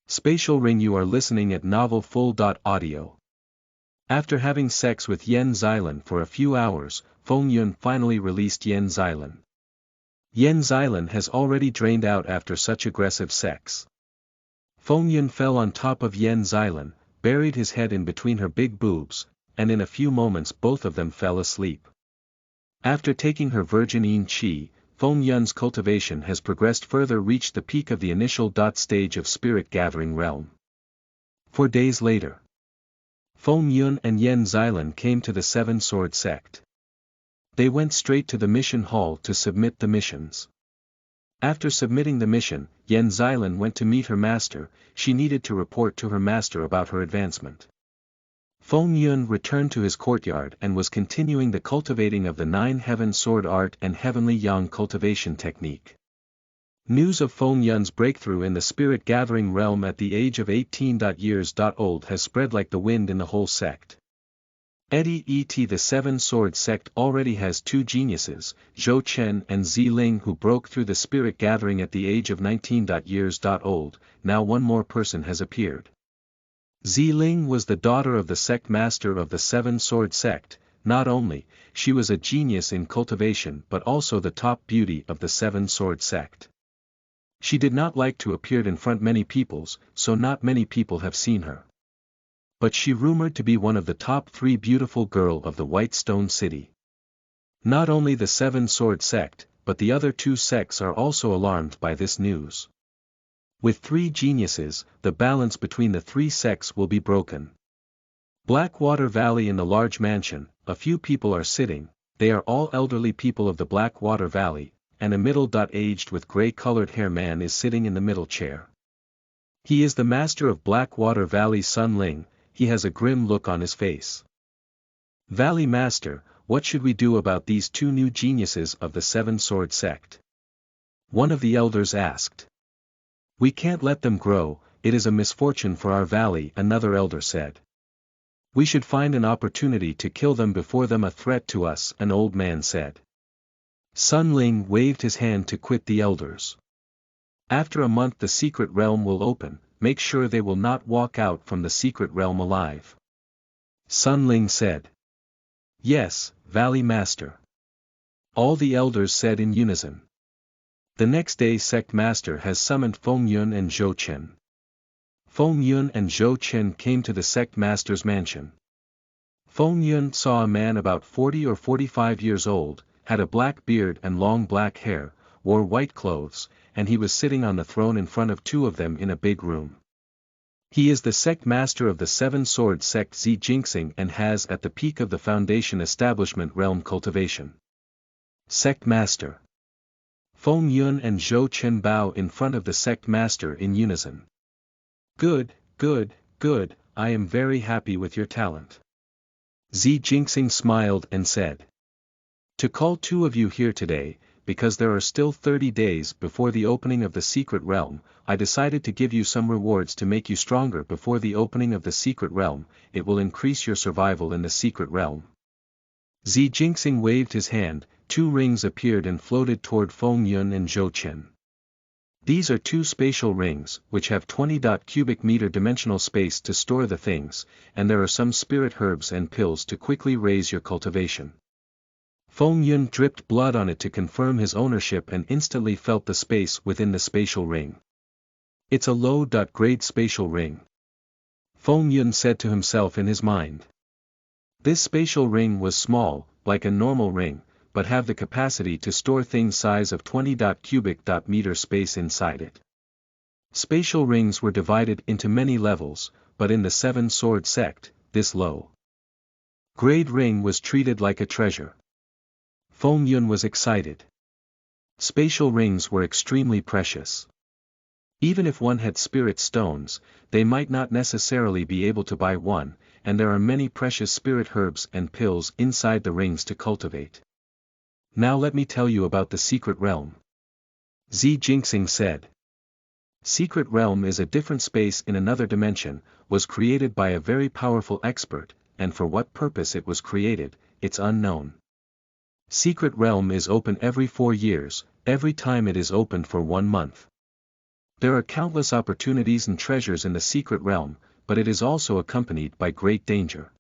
Spatial Ring. You are listening at novelfull.audio. After having sex with Yan Xilan for a few hours, Feng Yun finally released Yan Xilan. Yan Xilan has already drained out after such aggressive sex. Feng Yun fell on top of Yan Xilan, buried his head in between her big boobs, and in a few moments both of them fell asleep. After taking her virgin qi, Feng Yun's cultivation has progressed further, reached the peak of the initial stage of spirit gathering realm. 4 days later, Feng Yun and Yan Xilan came to the Seven Sword Sect. They went straight to the mission hall to submit the missions. After submitting the mission, Yan Xilan went to meet her master. She needed to report to her master about her advancement. Feng Yun returned to his courtyard and was continuing the cultivating of the 9 Heaven Sword Art and Heavenly Yang cultivation technique. News of Feng Yun's breakthrough in the spirit gathering realm at the age of 18 years old has spread like the wind in the whole sect. The Seven Sword Sect already has 2 geniuses, Zhou Chen and Zi Ling, who broke through the spirit gathering at the age of 19 years old. Now one more person has appeared. Zi Ling was the daughter of the sect master of the Seven Sword Sect. Not only she was a genius in cultivation but also the top beauty of the Seven Sword Sect. She did not like to appear in front many peoples, so not many people have seen her. But she rumored to be one of the top 3 beautiful girl of the White Stone City. Not only the Seven Sword Sect, but the other 2 sects are also alarmed by this news. With 3 geniuses, the balance between the 3 sects will be broken. Blackwater Valley. In the large mansion, a few people are sitting. They are all elderly people of the Blackwater Valley, and a middle-aged with gray-colored hair man is sitting in the middle chair. He is the master of Blackwater Valley, Sun Ling. He has a grim look on his face. Valley Master, what should we do about these 2 new geniuses of the Seven Sword Sect? One of the elders asked. We can't let them grow, it is a misfortune for our valley, another elder said. We should find an opportunity to kill them before them a threat to us, an old man said. Sun Ling waved his hand to quit the elders. After a month the secret realm will open, make sure they will not walk out from the secret realm alive. Sun Ling said. Yes, Valley Master. All the elders said in unison. The next day Sect Master has summoned Feng Yun and Zhou Chen. Feng Yun and Zhou Chen came to the Sect Master's mansion. Feng Yun saw a man about 40 or 45 years old, had a black beard and long black hair, wore white clothes, and he was sitting on the throne in front of 2 of them in a big room. He is the Sect Master of the Seven Sword Sect Zi Jinxing and has at the peak of the Foundation Establishment Realm cultivation. Sect Master. Feng Yun and Zhou Chen bow in front of the Sect Master in unison. Good, good, good, I am very happy with your talent. Zi Jinxing smiled and said. To call 2 of you here today, because there are still 30 days before the opening of the secret realm, I decided to give you some rewards to make you stronger before the opening of the secret realm. It will increase your survival in the secret realm. Zi Jinxing waved his hand, 2 rings appeared and floated toward Feng Yun and Zhou Chen. These are 2 spatial rings, which have 20 cubic meter dimensional space to store the things, and there are some spirit herbs and pills to quickly raise your cultivation. Feng Yun dripped blood on it to confirm his ownership and instantly felt the space within the spatial ring. It's a low-grade spatial ring. Feng Yun said to himself in his mind. This spatial ring was small, like a normal ring, but have the capacity to store things size of 20 cubic meter space inside it. Spatial rings were divided into many levels, but in the Seven Sword Sect, this low grade ring was treated like a treasure. Feng Yun was excited. Spatial rings were extremely precious. Even if one had spirit stones, they might not necessarily be able to buy one, and there are many precious spirit herbs and pills inside the rings to cultivate. Now let me tell you about the secret realm. Zi Jingxing said. Secret realm is a different space in another dimension, was created by a very powerful expert, and for what purpose it was created, it's unknown. Secret realm is open every 4 years, every time it is opened for 1 month. There are countless opportunities and treasures in the secret realm, but it is also accompanied by great danger.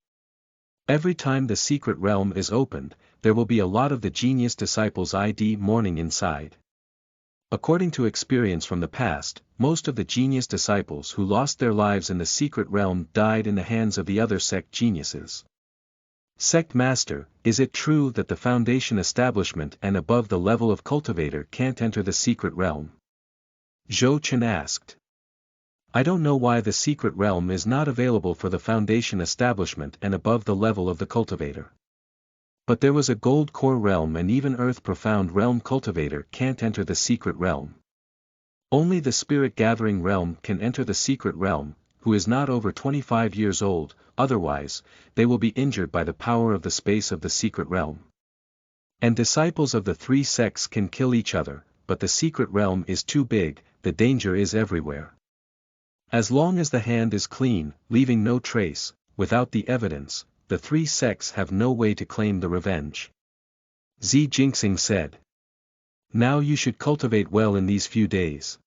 Every time the secret realm is opened, there will be a lot of the genius disciples mourning inside. According to experience from the past, most of the genius disciples who lost their lives in the secret realm died in the hands of the other sect geniuses. Sect Master, is it true that the foundation establishment and above the level of cultivator can't enter the secret realm? Zhou Chen asked. I don't know why the secret realm is not available for the foundation establishment and above the level of the cultivator. But there was a gold core realm and even earth profound realm cultivator can't enter the secret realm. Only the spirit gathering realm can enter the secret realm, who is not over 25 years old, otherwise, they will be injured by the power of the space of the secret realm. And disciples of the 3 sects can kill each other, but the secret realm is too big, the danger is everywhere. As long as the hand is clean, leaving no trace, without the evidence, the 3 sects have no way to claim the revenge. Zi Jingxing said. Now you should cultivate well in these few days.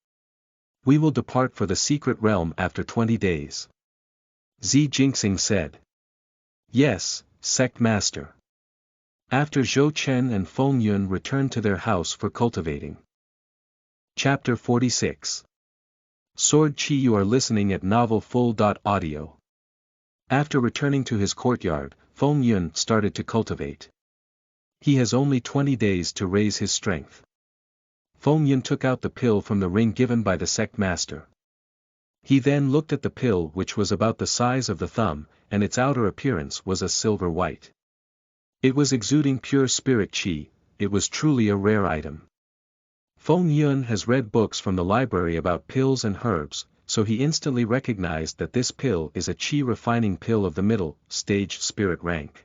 We will depart for the secret realm after 20 days. Zi Jingxing said. Yes, Sect Master. After Zhou Chen and Feng Yun returned to their house for cultivating. Chapter 46. Sword Chi. You are listening at Novel Full.audio. After returning to his courtyard, Feng Yun started to cultivate. He has only 20 days to raise his strength. Feng Yun took out the pill from the ring given by the sect master. He then looked at the pill, which was about the size of the thumb, and its outer appearance was a silver white. It was exuding pure spirit chi, it was truly a rare item. Feng Yun has read books from the library about pills and herbs, so he instantly recognized that this pill is a chi refining pill of the middle stage spirit rank.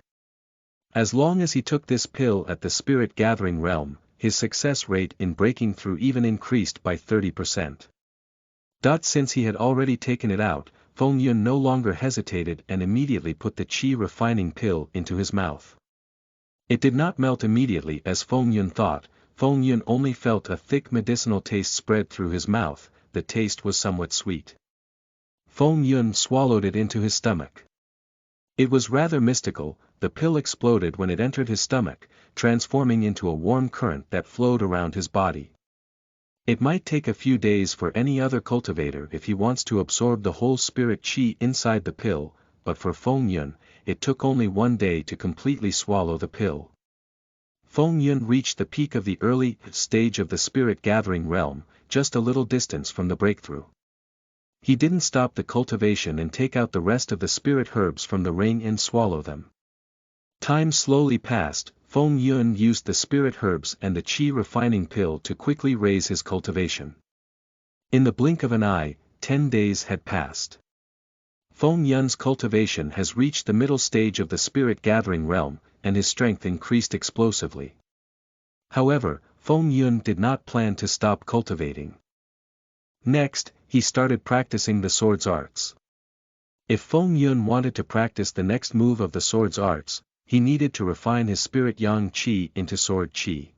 As long as he took this pill at the spirit gathering realm, his success rate in breaking through even increased by 30%. Since he had already taken it out, Feng Yun no longer hesitated and immediately put the chi refining pill into his mouth. It did not melt immediately as Feng Yun thought. Feng Yun only felt a thick medicinal taste spread through his mouth. The taste was somewhat sweet. Feng Yun swallowed it into his stomach. It was rather mystical. The pill exploded when it entered his stomach, transforming into a warm current that flowed around his body. It might take a few days for any other cultivator if he wants to absorb the whole spirit chi inside the pill, but for Feng Yun, it took only 1 day to completely swallow the pill. Feng Yun reached the peak of the early stage of the spirit gathering realm, just a little distance from the breakthrough. He didn't stop the cultivation and take out the rest of the spirit herbs from the ring and swallow them. Time slowly passed. Feng Yun used the spirit herbs and the chi refining pill to quickly raise his cultivation. In the blink of an eye, 10 days had passed. Feng Yun's cultivation has reached the middle stage of the spirit gathering realm, and his strength increased explosively. However, Feng Yun did not plan to stop cultivating. Next, he started practicing the sword's arts. If Feng Yun wanted to practice the next move of the sword's arts, he needed to refine his spirit yang chi into sword chi.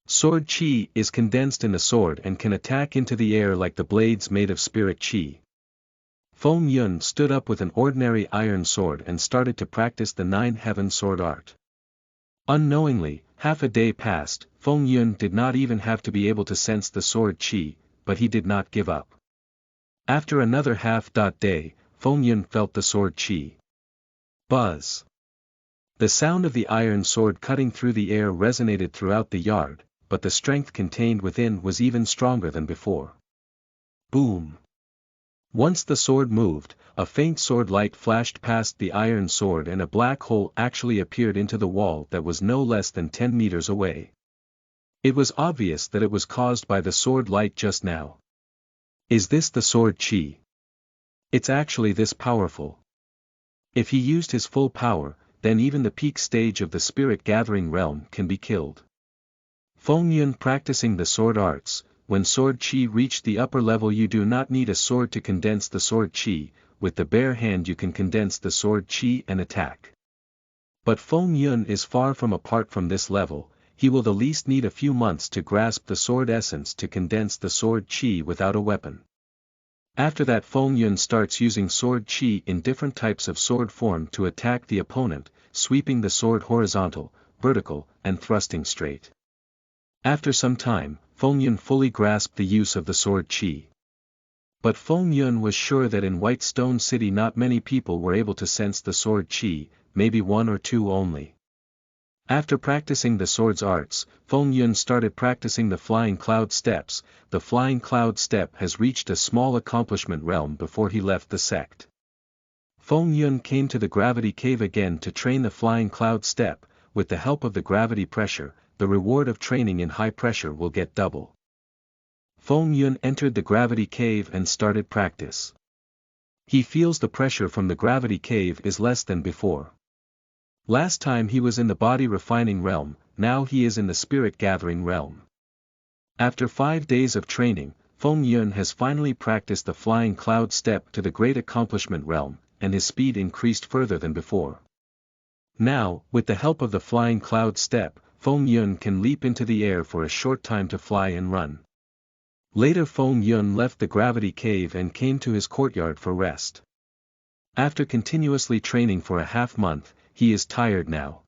Sword chi is condensed in the sword and can attack into the air like the blades made of spirit chi. Feng Yun stood up with an ordinary iron sword and started to practice the 9 heaven sword art. Unknowingly, half a day passed. Feng Yun did not even have to be able to sense the sword chi, but he did not give up. After another half day, Feng Yun felt the sword chi. Buzz. The sound of the iron sword cutting through the air resonated throughout the yard, but the strength contained within was even stronger than before. Boom! Once the sword moved, a faint sword light flashed past the iron sword and a black hole actually appeared into the wall that was no less than 10 meters away. It was obvious that it was caused by the sword light just now. Is this the sword chi? It's actually this powerful. If he used his full power, then even the peak stage of the spirit gathering realm can be killed. Feng Yun practicing the sword arts. When sword chi reached the upper level, you do not need a sword to condense the sword chi, with the bare hand you can condense the sword chi and attack. But Feng Yun is far from apart from this level. He will the least need a few months to grasp the sword essence to condense the sword chi without a weapon. After that, Feng Yun starts using sword chi in different types of sword form to attack the opponent, sweeping the sword horizontal, vertical, and thrusting straight. After some time, Feng Yun fully grasped the use of the sword chi. But Feng Yun was sure that in White Stone City not many people were able to sense the sword chi, maybe 1 or 2 only. After practicing the sword's arts, Feng Yun started practicing the flying cloud steps. The flying cloud step has reached a small accomplishment realm before he left the sect. Feng Yun came to the gravity cave again to train the flying cloud step. With the help of the gravity pressure, the reward of training in high pressure will get double. Feng Yun entered the gravity cave and started practice. He feels the pressure from the gravity cave is less than before. Last time he was in the body refining realm, now he is in the spirit gathering realm. After 5 days of training, Feng Yun has finally practiced the flying cloud step to the great accomplishment realm, and his speed increased further than before. Now, with the help of the flying cloud step, Feng Yun can leap into the air for a short time to fly and run. Later Feng Yun left the gravity cave and came to his courtyard for rest. After continuously training for a half-month, he is tired now.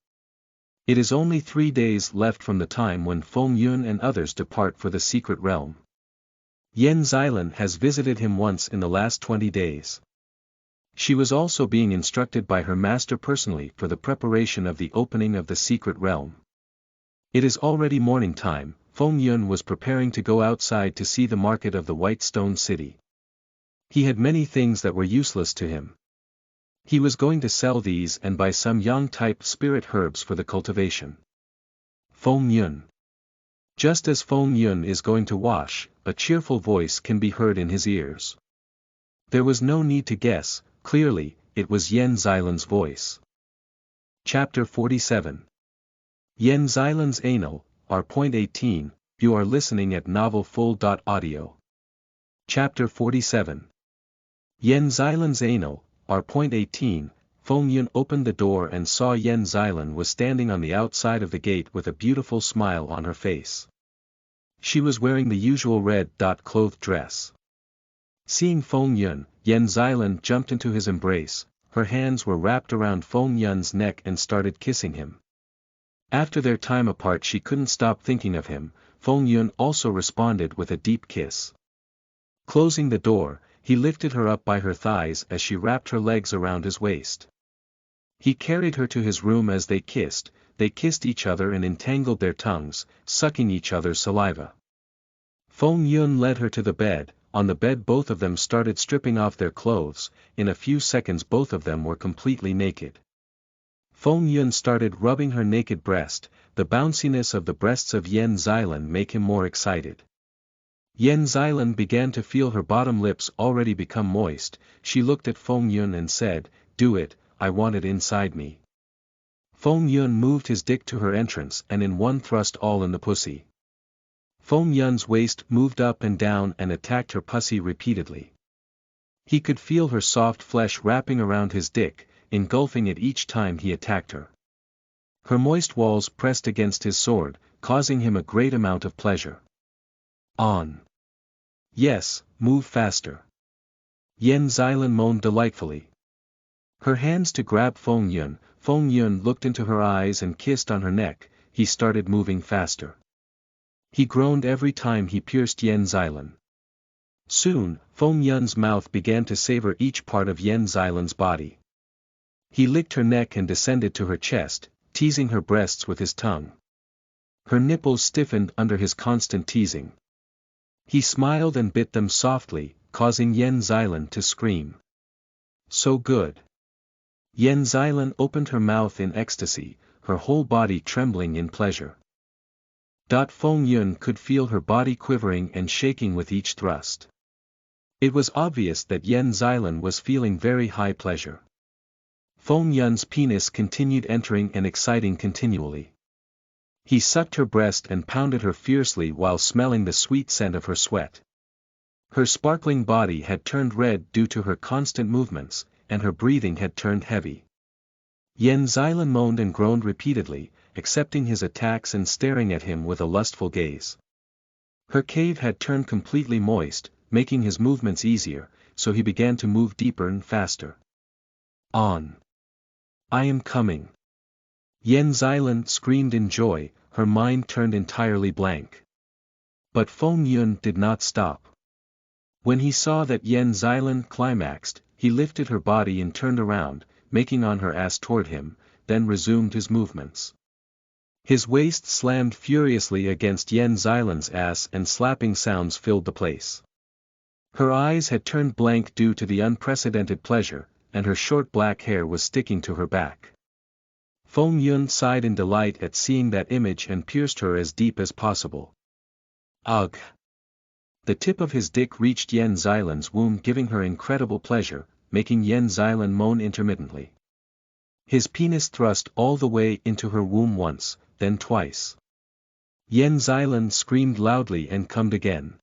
It is only 3 days left from the time when Feng Yun and others depart for the secret realm. Yan Xilan has visited him once in the last 20 days. She was also being instructed by her master personally for the preparation of the opening of the secret realm. It is already morning time. Feng Yun was preparing to go outside to see the market of the White Stone City. He had many things that were useless to him. He was going to sell these and buy some yang-type spirit herbs for the cultivation. Feng Yun. Just as Feng Yun is going to wash, a cheerful voice can be heard in his ears. There was no need to guess, clearly, it was Yan Xilan's voice. Chapter 47. Yan Xilan's Anal, R.18, you are listening at novelfull.audio. Chapter 47. Yan Xilan's Anal, R.18, Feng Yun opened the door and saw Yan Xilan was standing on the outside of the gate with a beautiful smile on her face. She was wearing the usual red-cloth dress. Seeing Feng Yun, Yan Xilan jumped into his embrace, her hands were wrapped around Feng Yun's neck and started kissing him. After their time apart she couldn't stop thinking of him. Feng Yun also responded with a deep kiss. Closing the door, he lifted her up by her thighs as she wrapped her legs around his waist. He carried her to his room as they kissed each other and entangled their tongues, sucking each other's saliva. Feng Yun led her to the bed. On the bed both of them started stripping off their clothes. In a few seconds both of them were completely naked. Feng Yun started rubbing her naked breast. The bounciness of the breasts of Yan Xilan make him more excited. Yan Xilan began to feel her bottom lips already become moist. She looked at Feng Yun and said, "Do it, I want it inside me." Feng Yun moved his dick to her entrance and in one thrust all in the pussy. Feng Yun's waist moved up and down and attacked her pussy repeatedly. He could feel her soft flesh wrapping around his dick, engulfing it each time he attacked her. Her moist walls pressed against his sword, causing him a great amount of pleasure. On. Yes, move faster. Yan Xilan moaned delightfully. Her hands to grab Feng Yun looked into her eyes and kissed on her neck. He started moving faster. He groaned every time he pierced Yan Xilan. Soon, Feng Yun's mouth began to savor each part of Yan Xilan's body. He licked her neck and descended to her chest, teasing her breasts with his tongue. Her nipples stiffened under his constant teasing. He smiled and bit them softly, causing Yen Xilan to scream. So good. Yen Xilan opened her mouth in ecstasy, her whole body trembling in pleasure. Feng Yun could feel her body quivering and shaking with each thrust. It was obvious that Yen Xilan was feeling very high pleasure. Feng Yun's penis continued entering and exciting continually. He sucked her breast and pounded her fiercely while smelling the sweet scent of her sweat. Her sparkling body had turned red due to her constant movements, and her breathing had turned heavy. Yen Xilan moaned and groaned repeatedly, accepting his attacks and staring at him with a lustful gaze. Her cave had turned completely moist, making his movements easier, so he began to move deeper and faster. On. I am coming. Yen Xilan screamed in joy, her mind turned entirely blank. But Feng Yun did not stop. When he saw that Yen Xilan climaxed, he lifted her body and turned around, making on her ass toward him, then resumed his movements. His waist slammed furiously against Yen Xilan's ass and slapping sounds filled the place. Her eyes had turned blank due to the unprecedented pleasure, and her short black hair was sticking to her back. Feng Yun sighed in delight at seeing that image and pierced her as deep as possible. Ugh! The tip of his dick reached Yen Xilan's womb, giving her incredible pleasure, making Yen Xilan moan intermittently. His penis thrust all the way into her womb once, then twice. Yen Xilan screamed loudly and cummed again.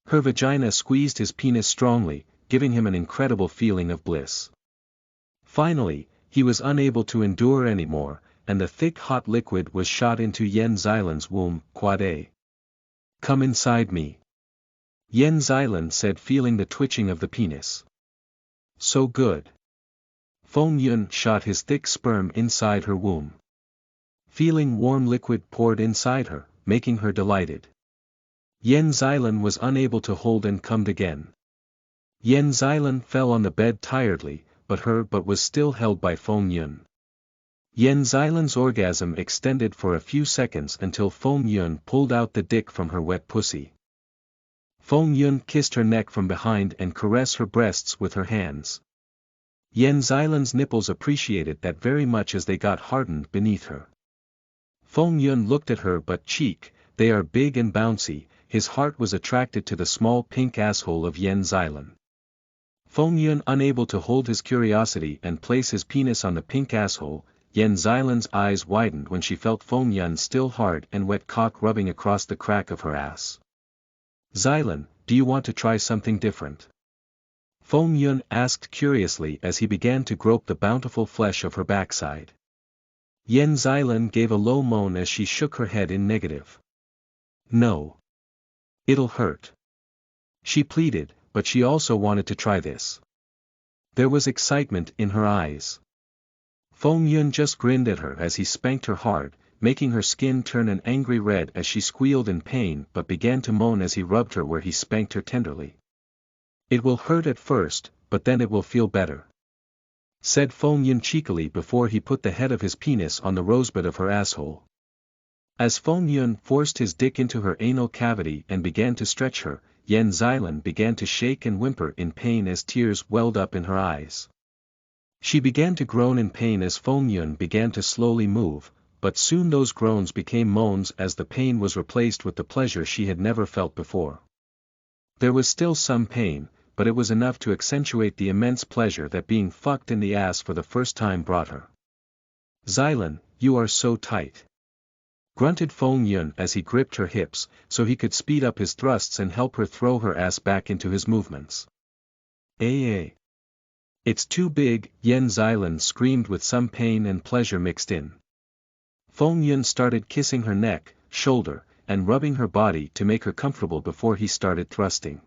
Her vagina squeezed his penis strongly, giving him an incredible feeling of bliss. Finally, he was unable to endure anymore, and the thick hot liquid was shot into Yen Xilan's womb. Quad A. Come inside me. Yen Xilan said, feeling the twitching of the penis. So good. Feng Yun shot his thick sperm inside her womb. Feeling warm liquid poured inside her, making her delighted. Yen Xilan was unable to hold and cummed again. Yen Xilan fell on the bed tiredly, but was still held by Feng Yun. Yen Xilan's orgasm extended for a few seconds until Feng Yun pulled out the dick from her wet pussy. Feng Yun kissed her neck from behind and caressed her breasts with her hands. Yen Xilan's nipples appreciated that very much as they got hardened beneath her. Feng Yun looked at her butt cheek, they are big and bouncy, his heart was attracted to the small pink asshole of Yen Xilan. Feng Yun unable to hold his curiosity and place his penis on the pink asshole, Yen Xilan's eyes widened when she felt Feng Yun's still hard and wet cock rubbing across the crack of her ass. Xilan, do you want to try something different? Feng Yun asked curiously as he began to grope the bountiful flesh of her backside. Yen Xilan gave a low moan as she shook her head in negative. No. It'll hurt. She pleaded, but she also wanted to try this. There was excitement in her eyes. Feng Yun just grinned at her as he spanked her hard, making her skin turn an angry red as she squealed in pain but began to moan as he rubbed her where he spanked her tenderly. It will hurt at first, but then it will feel better, said Feng Yun cheekily before he put the head of his penis on the rosebud of her asshole. As Feng Yun forced his dick into her anal cavity and began to stretch her, Yen Xilan began to shake and whimper in pain as tears welled up in her eyes. She began to groan in pain as Feng Yun began to slowly move, but soon those groans became moans as the pain was replaced with the pleasure she had never felt before. There was still some pain, but it was enough to accentuate the immense pleasure that being fucked in the ass for the first time brought her. Xilan, you are so tight, grunted Feng Yun as he gripped her hips, so he could speed up his thrusts and help her throw her ass back into his movements. It's too big, Yen Xilan screamed with some pain and pleasure mixed in. Feng Yun started kissing her neck, shoulder, and rubbing her body to make her comfortable before he started thrusting.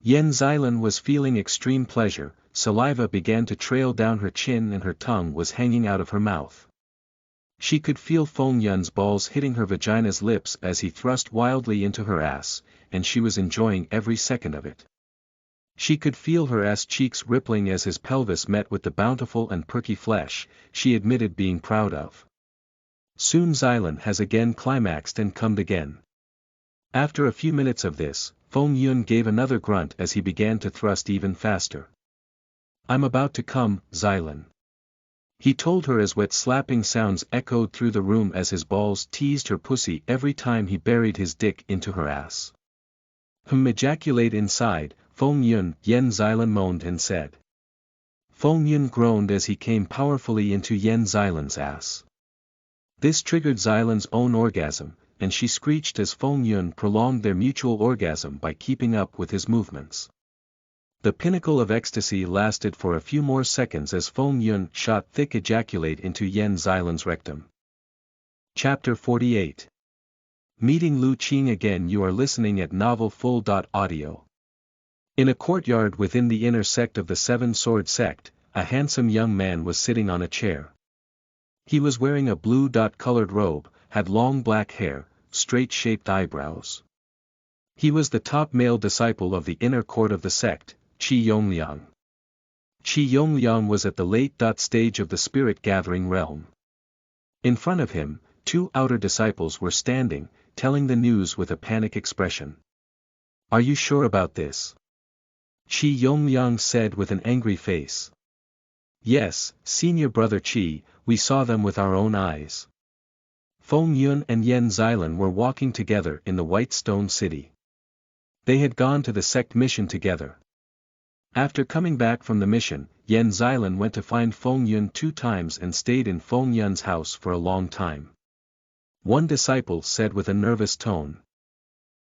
Yen Xilan was feeling extreme pleasure, saliva began to trail down her chin and her tongue was hanging out of her mouth. She could feel Feng Yun's balls hitting her vagina's lips as he thrust wildly into her ass, and she was enjoying every second of it. She could feel her ass cheeks rippling as his pelvis met with the bountiful and perky flesh she admitted being proud of. Soon Xylan has again climaxed and cummed again. After a few minutes of this, Feng Yun gave another grunt as he began to thrust even faster. I'm about to come, Xylan. He told her as wet slapping sounds echoed through the room as his balls teased her pussy every time he buried his dick into her ass. Ejaculate inside, Feng Yun, Yen Xylan moaned and said. Feng Yun groaned as he came powerfully into Yen Xylan's ass. This triggered Xylan's own orgasm, and she screeched as Feng Yun prolonged their mutual orgasm by keeping up with his movements. The pinnacle of ecstasy lasted for a few more seconds as Feng Yun shot thick ejaculate into Yen Xylan's rectum. Chapter 48. Meeting Lu Qing again. You are listening at NovelFull.audio. In a courtyard within the inner sect of the Seven Sword Sect, a handsome young man was sitting on a chair. He was wearing a blue-colored robe, had long black hair, straight-shaped eyebrows. He was the top male disciple of the inner court of the sect, Qi Yongliang. Qi Yongliang was at the late stage of the spirit-gathering realm. In front of him, two outer disciples were standing, telling the news with a panic expression. Are you sure about this? Qi Yongliang said with an angry face. Yes, senior brother Qi, we saw them with our own eyes. Feng Yun and Yen Xylan were walking together in the White Stone City. They had gone to the sect mission together. After coming back from the mission, Yen Xylan went to find Feng Yun 2 times and stayed in Feng Yun's house for a long time. One disciple said with a nervous tone.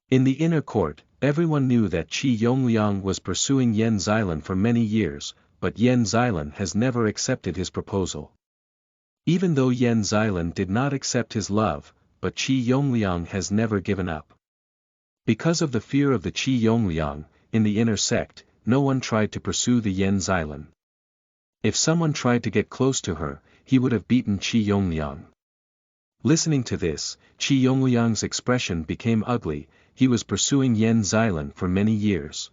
In the inner court, everyone knew that Qi Yongliang was pursuing Yen Xylan for many years, but Yen Xylan has never accepted his proposal. Even though Yen Xylan did not accept his love, but Qi Yongliang has never given up. Because of the fear of the Qi Yongliang, in the inner sect, no one tried to pursue the Yen Xylan. If someone tried to get close to her, he would have beaten Qi Yongliang. Listening to this, Qi Yongliang's expression became ugly. He was pursuing Yen Xylan for many years.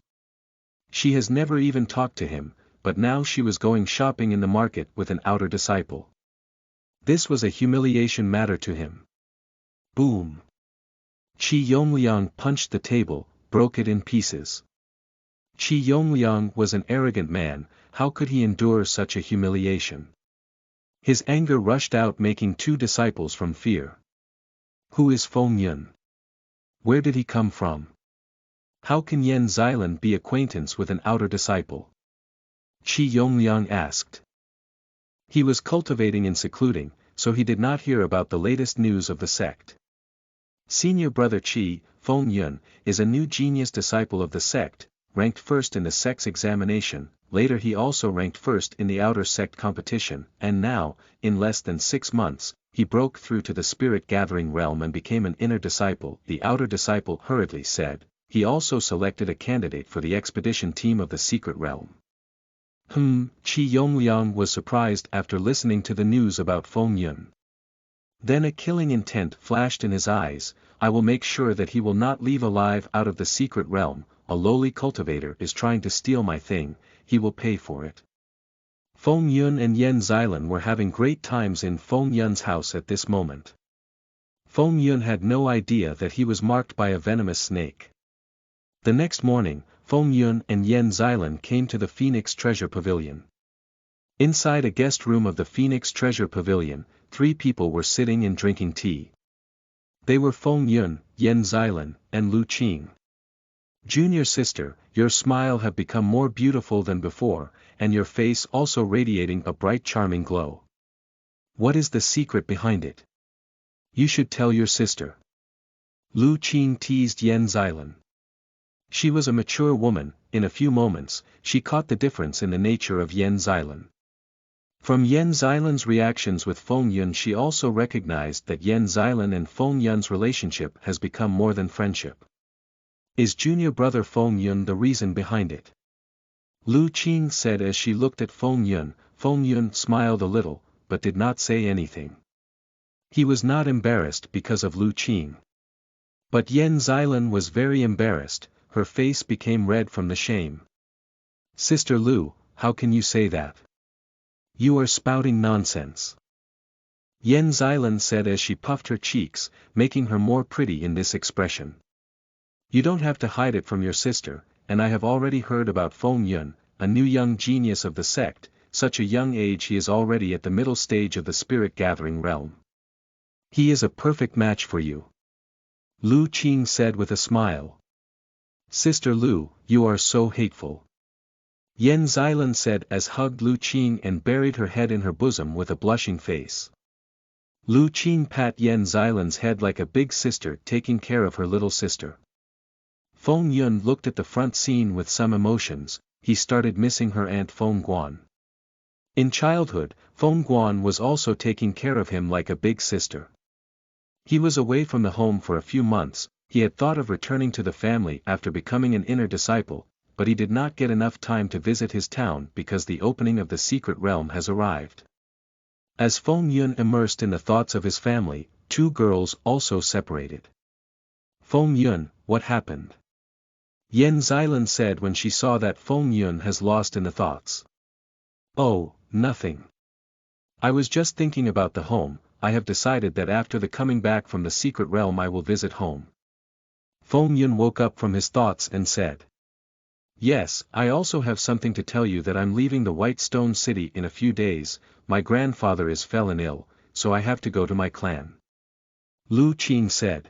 She has never even talked to him, but now she was going shopping in the market with an outer disciple. This was a humiliation matter to him. Boom! Qi Yongliang punched the table, broke it in pieces. Qi Yongliang was an arrogant man, how could he endure such a humiliation? His anger rushed out, making 2 disciples from fear. Who is Feng Yun? Where did he come from? How can Yen Xylan be acquaintance with an outer disciple? Qi Yongliang asked. He was cultivating and secluding, so he did not hear about the latest news of the sect. Senior brother Qi, Feng Yun, is a new genius disciple of the sect, ranked first in the sect's examination. Later he also ranked first in the outer sect competition, and now, in less than 6 months, he broke through to the spirit-gathering realm and became an inner disciple. The outer disciple hurriedly said. He also selected a candidate for the expedition team of the secret realm. Qi Yongliang was surprised after listening to the news about Feng Yun. Then a killing intent flashed in his eyes. I will make sure that he will not leave alive out of the secret realm. A lowly cultivator is trying to steal my thing, he will pay for it. Feng Yun and Yen Xylan were having great times in Feng Yun's house at this moment. Feng Yun had no idea that he was marked by a venomous snake. The next morning, Feng Yun and Yen Xylan came to the Phoenix Treasure Pavilion. Inside a guest room of the Phoenix Treasure Pavilion, 3 people were sitting and drinking tea. They were Feng Yun, Yen Xylan, and Lu Qing. Junior sister, your smile have become more beautiful than before, and your face also radiating a bright charming glow. What is the secret behind it? You should tell your sister. Lu Qing teased Yen Xylan. She was a mature woman. In a few moments, she caught the difference in the nature of Yen Xylan. From Yen Xylan's reactions with Feng Yun, she also recognized that Yen Xylan and Feng Yun's relationship has become more than friendship. Is junior brother Feng Yun the reason behind it? Lu Qing said as she looked at Feng Yun. Feng Yun smiled a little, but did not say anything. He was not embarrassed because of Lu Qing. But Yen Xylan was very embarrassed, her face became red from the shame. Sister Lu, how can you say that? You are spouting nonsense. Yen Xilan said as she puffed her cheeks, making her more pretty in this expression. You don't have to hide it from your sister, and I have already heard about Feng Yun, a new young genius of the sect. Such a young age he is already at the middle stage of the spirit-gathering realm. He is a perfect match for you. Lu Qing said with a smile. Sister Lu, you are so hateful. Yen Xilan said as hugged Lu Qing and buried her head in her bosom with a blushing face. Lu Qing pat Yen Xilan's head like a big sister taking care of her little sister. Feng Yun looked at the front scene with some emotions. He started missing her aunt Feng Guan. In childhood, Feng Guan was also taking care of him like a big sister. He was away from the home for a few months. He had thought of returning to the family after becoming an inner disciple, but he did not get enough time to visit his town because the opening of the secret realm has arrived. As Feng Yun immersed in the thoughts of his family, two girls also separated. Feng Yun, what happened? Yen Xilan said when she saw that Feng Yun has lost in the thoughts. Oh, nothing. I was just thinking about the home. I have decided that after the coming back from the secret realm I will visit home. Feng Yun woke up from his thoughts and said. Yes, I also have something to tell you that I'm leaving the White Stone City in a few days. My grandfather is fallen ill, so I have to go to my clan. Lu Qing said.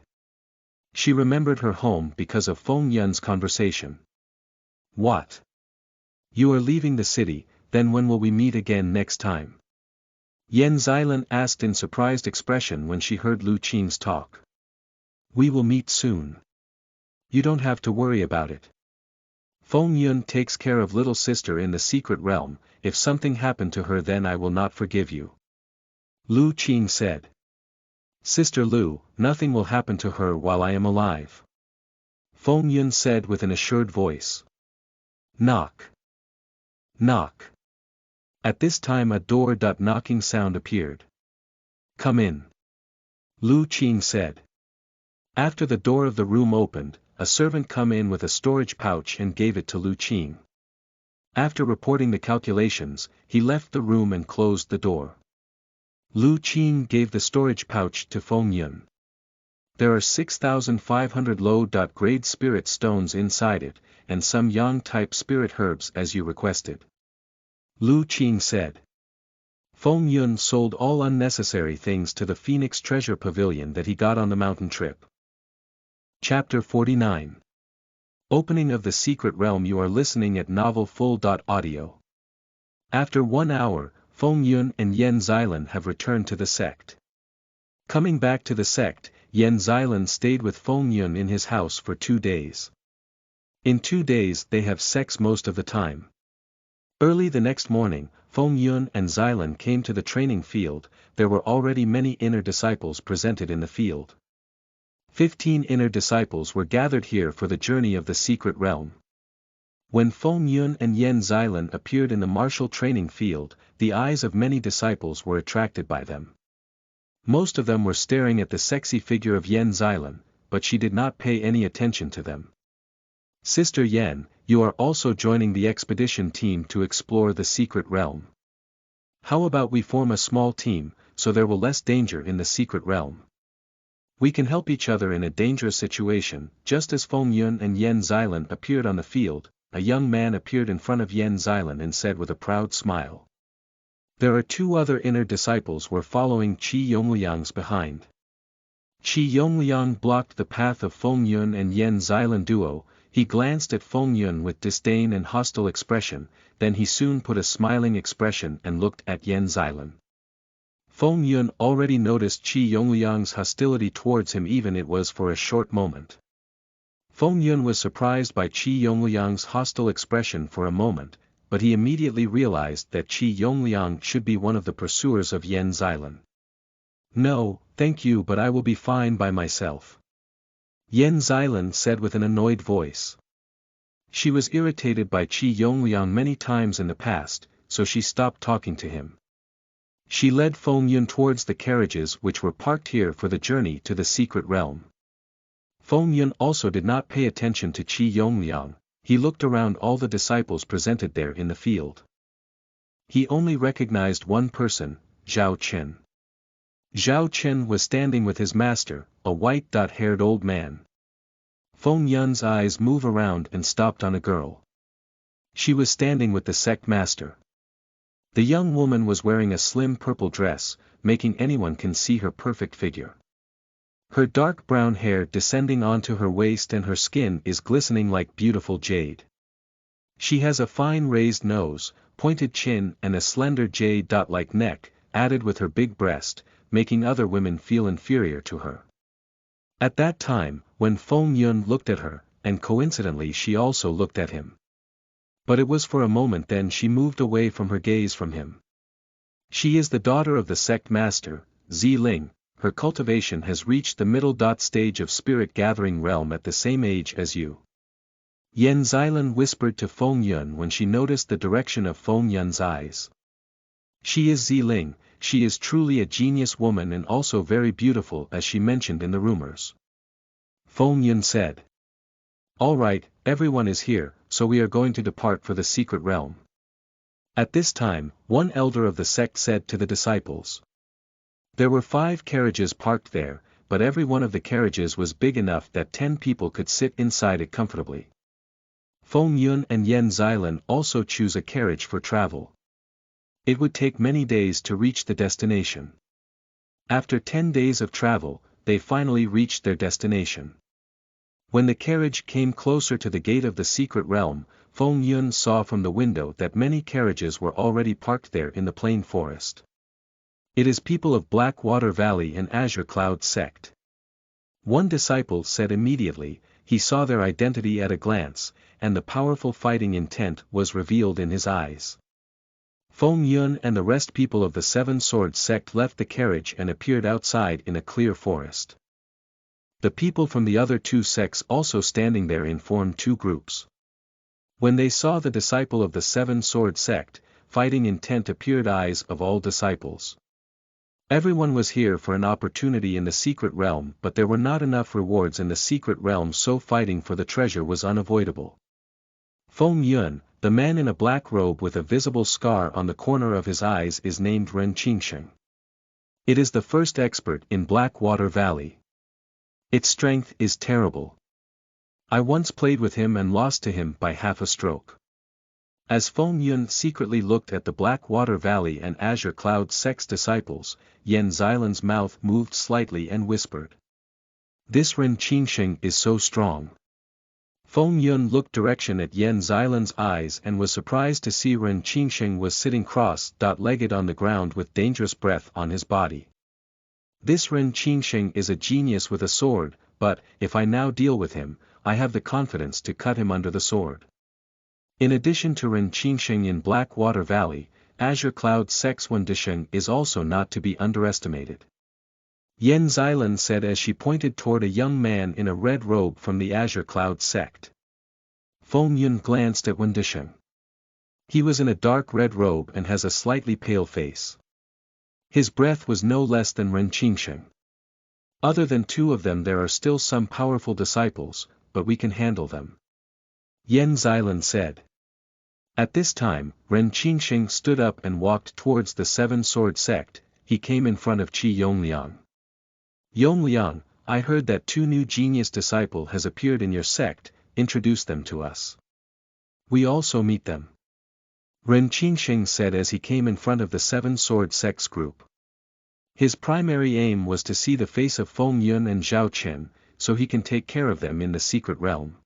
She remembered her home because of Feng Yun's conversation. What? You are leaving the city, then when will we meet again next time? Yen Xilan asked in surprised expression when she heard Lu Qing's talk. We will meet soon. You don't have to worry about it. Feng Yun takes care of little sister in the secret realm. If something happened to her then I will not forgive you. Lu Qing said. Sister Lu, nothing will happen to her while I am alive. Feng Yun said with an assured voice. Knock. Knock. At this time a door-knocking sound appeared. Come in. Lu Qing said. After the door of the room opened, a servant came in with a storage pouch and gave it to Lu Qing. After reporting the calculations, he left the room and closed the door. Lu Qing gave the storage pouch to Feng Yun. There are 6,500 low-grade spirit stones inside it, and some yang-type spirit herbs as you requested. Lu Qing said. Feng Yun sold all unnecessary things to the Phoenix Treasure Pavilion that he got on the mountain trip. Chapter 49. Opening of the Secret Realm. You are listening at Novel Full.audio. After 1 hour, Feng Yun and Yen Xilan have returned to the sect. Coming back to the sect, Yen Xilan stayed with Feng Yun in his house for 2 days. In 2 days they have sex most of the time. Early the next morning, Feng Yun and Xilan came to the training field. There were already many inner disciples presented in the field. 15 inner disciples were gathered here for the journey of the secret realm. When Feng Yun and Yen Xilan appeared in the martial training field, the eyes of many disciples were attracted by them. Most of them were staring at the sexy figure of Yen Xilan, but she did not pay any attention to them. Sister Yen, you are also joining the expedition team to explore the secret realm. How about we form a small team, so there will less danger in the secret realm? We can help each other in a dangerous situation. Just as Feng Yun and Yen Xilan appeared on the field, a young man appeared in front of Yen Xilan and said with a proud smile. There are 2 other inner disciples were following Qi Yongliang's behind. Qi Yongliang blocked the path of Feng Yun and Yen Xilan duo. He glanced at Feng Yun with disdain and hostile expression, then he soon put a smiling expression and looked at Yen Xilan. Feng Yun already noticed Qi Yongliang's hostility towards him, even it was for a short moment. Feng Yun was surprised by Qi Yongliang's hostile expression for a moment, but he immediately realized that Qi Yongliang should be one of the pursuers of Yen Xilan. No, thank you, but I will be fine by myself. Yen Xilan said with an annoyed voice. She was irritated by Qi Yongliang many times in the past, so she stopped talking to him. She led Feng Yun towards the carriages which were parked here for the journey to the secret realm. Feng Yun also did not pay attention to Qi Yongliang. he looked around all the disciples presented there in the field. He only recognized one person, Zhao Chen. Zhao Chen was standing with his master, a white-haired old man. Feng Yun's eyes moved around and stopped on a girl. She was standing with the sect master. The young woman was wearing a slim purple dress, making anyone can see her perfect figure. Her dark brown hair descending onto her waist and her skin is glistening like beautiful jade. She has a fine raised nose, pointed chin and a slender jade-like neck, added with her big breast, making other women feel inferior to her. At that time, when Feng Yun looked at her, and coincidentally she also looked at him. But it was for a moment then she moved away from her gaze from him. She is the daughter of the sect master, Ziling. Her cultivation has reached the middle stage of spirit gathering realm at the same age as you. Yan Xilan whispered to Feng Yun when she noticed the direction of Feng Yun's eyes. She is Ziling, she is truly a genius woman and also very beautiful as she mentioned in the rumors. Feng Yun said. All right, everyone is here, so we are going to depart for the secret realm. At this time, one elder of the sect said to the disciples. There were 5 carriages parked there, but every one of the carriages was big enough that 10 people could sit inside it comfortably. Feng Yun and Yan Xilan also choose a carriage for travel. It would take many days to reach the destination. After 10 days of travel, they finally reached their destination. When the carriage came closer to the gate of the secret realm, Feng Yun saw from the window that many carriages were already parked there in the plain forest. It is people of Blackwater Valley and Azure Cloud sect. One disciple said immediately, he saw their identity at a glance, and the powerful fighting intent was revealed in his eyes. Feng Yun and the rest people of the Seven Swords sect left the carriage and appeared outside in a clear forest. The people from the other 2 sects also standing therein formed 2 groups. When they saw the disciple of the Seven Sword sect, fighting intent appeared eyes of all disciples. Everyone was here for an opportunity in the secret realm, but there were not enough rewards in the secret realm, so fighting for the treasure was unavoidable. Feng Yun, the man in a black robe with a visible scar on the corner of his eyes, is named Ren Qingsheng. It is the first expert in Blackwater Valley. Its strength is terrible. I once played with him and lost to him by half a stroke. As Feng Yun secretly looked at the Blackwater Valley and Azure Cloud sect's disciples, Yan Xilan's mouth moved slightly and whispered. This Ren Qingsheng is so strong. Feng Yun looked direction at Yan Xilan's eyes and was surprised to see Ren Qingsheng was sitting cross-legged on the ground with dangerous breath on his body. This Ren Qingsheng is a genius with a sword, but, if I now deal with him, I have the confidence to cut him under the sword. In addition to Ren Qingsheng in Blackwater Valley, Azure Cloud sect's Wen Disheng is also not to be underestimated. Yan Xilan said as she pointed toward a young man in a red robe from the Azure Cloud sect. Feng Yun glanced at Wen Disheng. He was in a dark red robe and has a slightly pale face. His breath was no less than Ren Qingsheng. Other than 2 of them there are still some powerful disciples, but we can handle them. Yan Xilan said. At this time, Ren Qingsheng stood up and walked towards the Seven Sword sect. He came in front of Qi Yongliang. Yongliang, I heard that 2 new genius disciple has appeared in your sect, introduce them to us. We also meet them. Ren Qingsheng said as he came in front of the Seven Sword sect's group. His primary aim was to see the face of Feng Yun and Zhao Chen, so he can take care of them in the secret realm.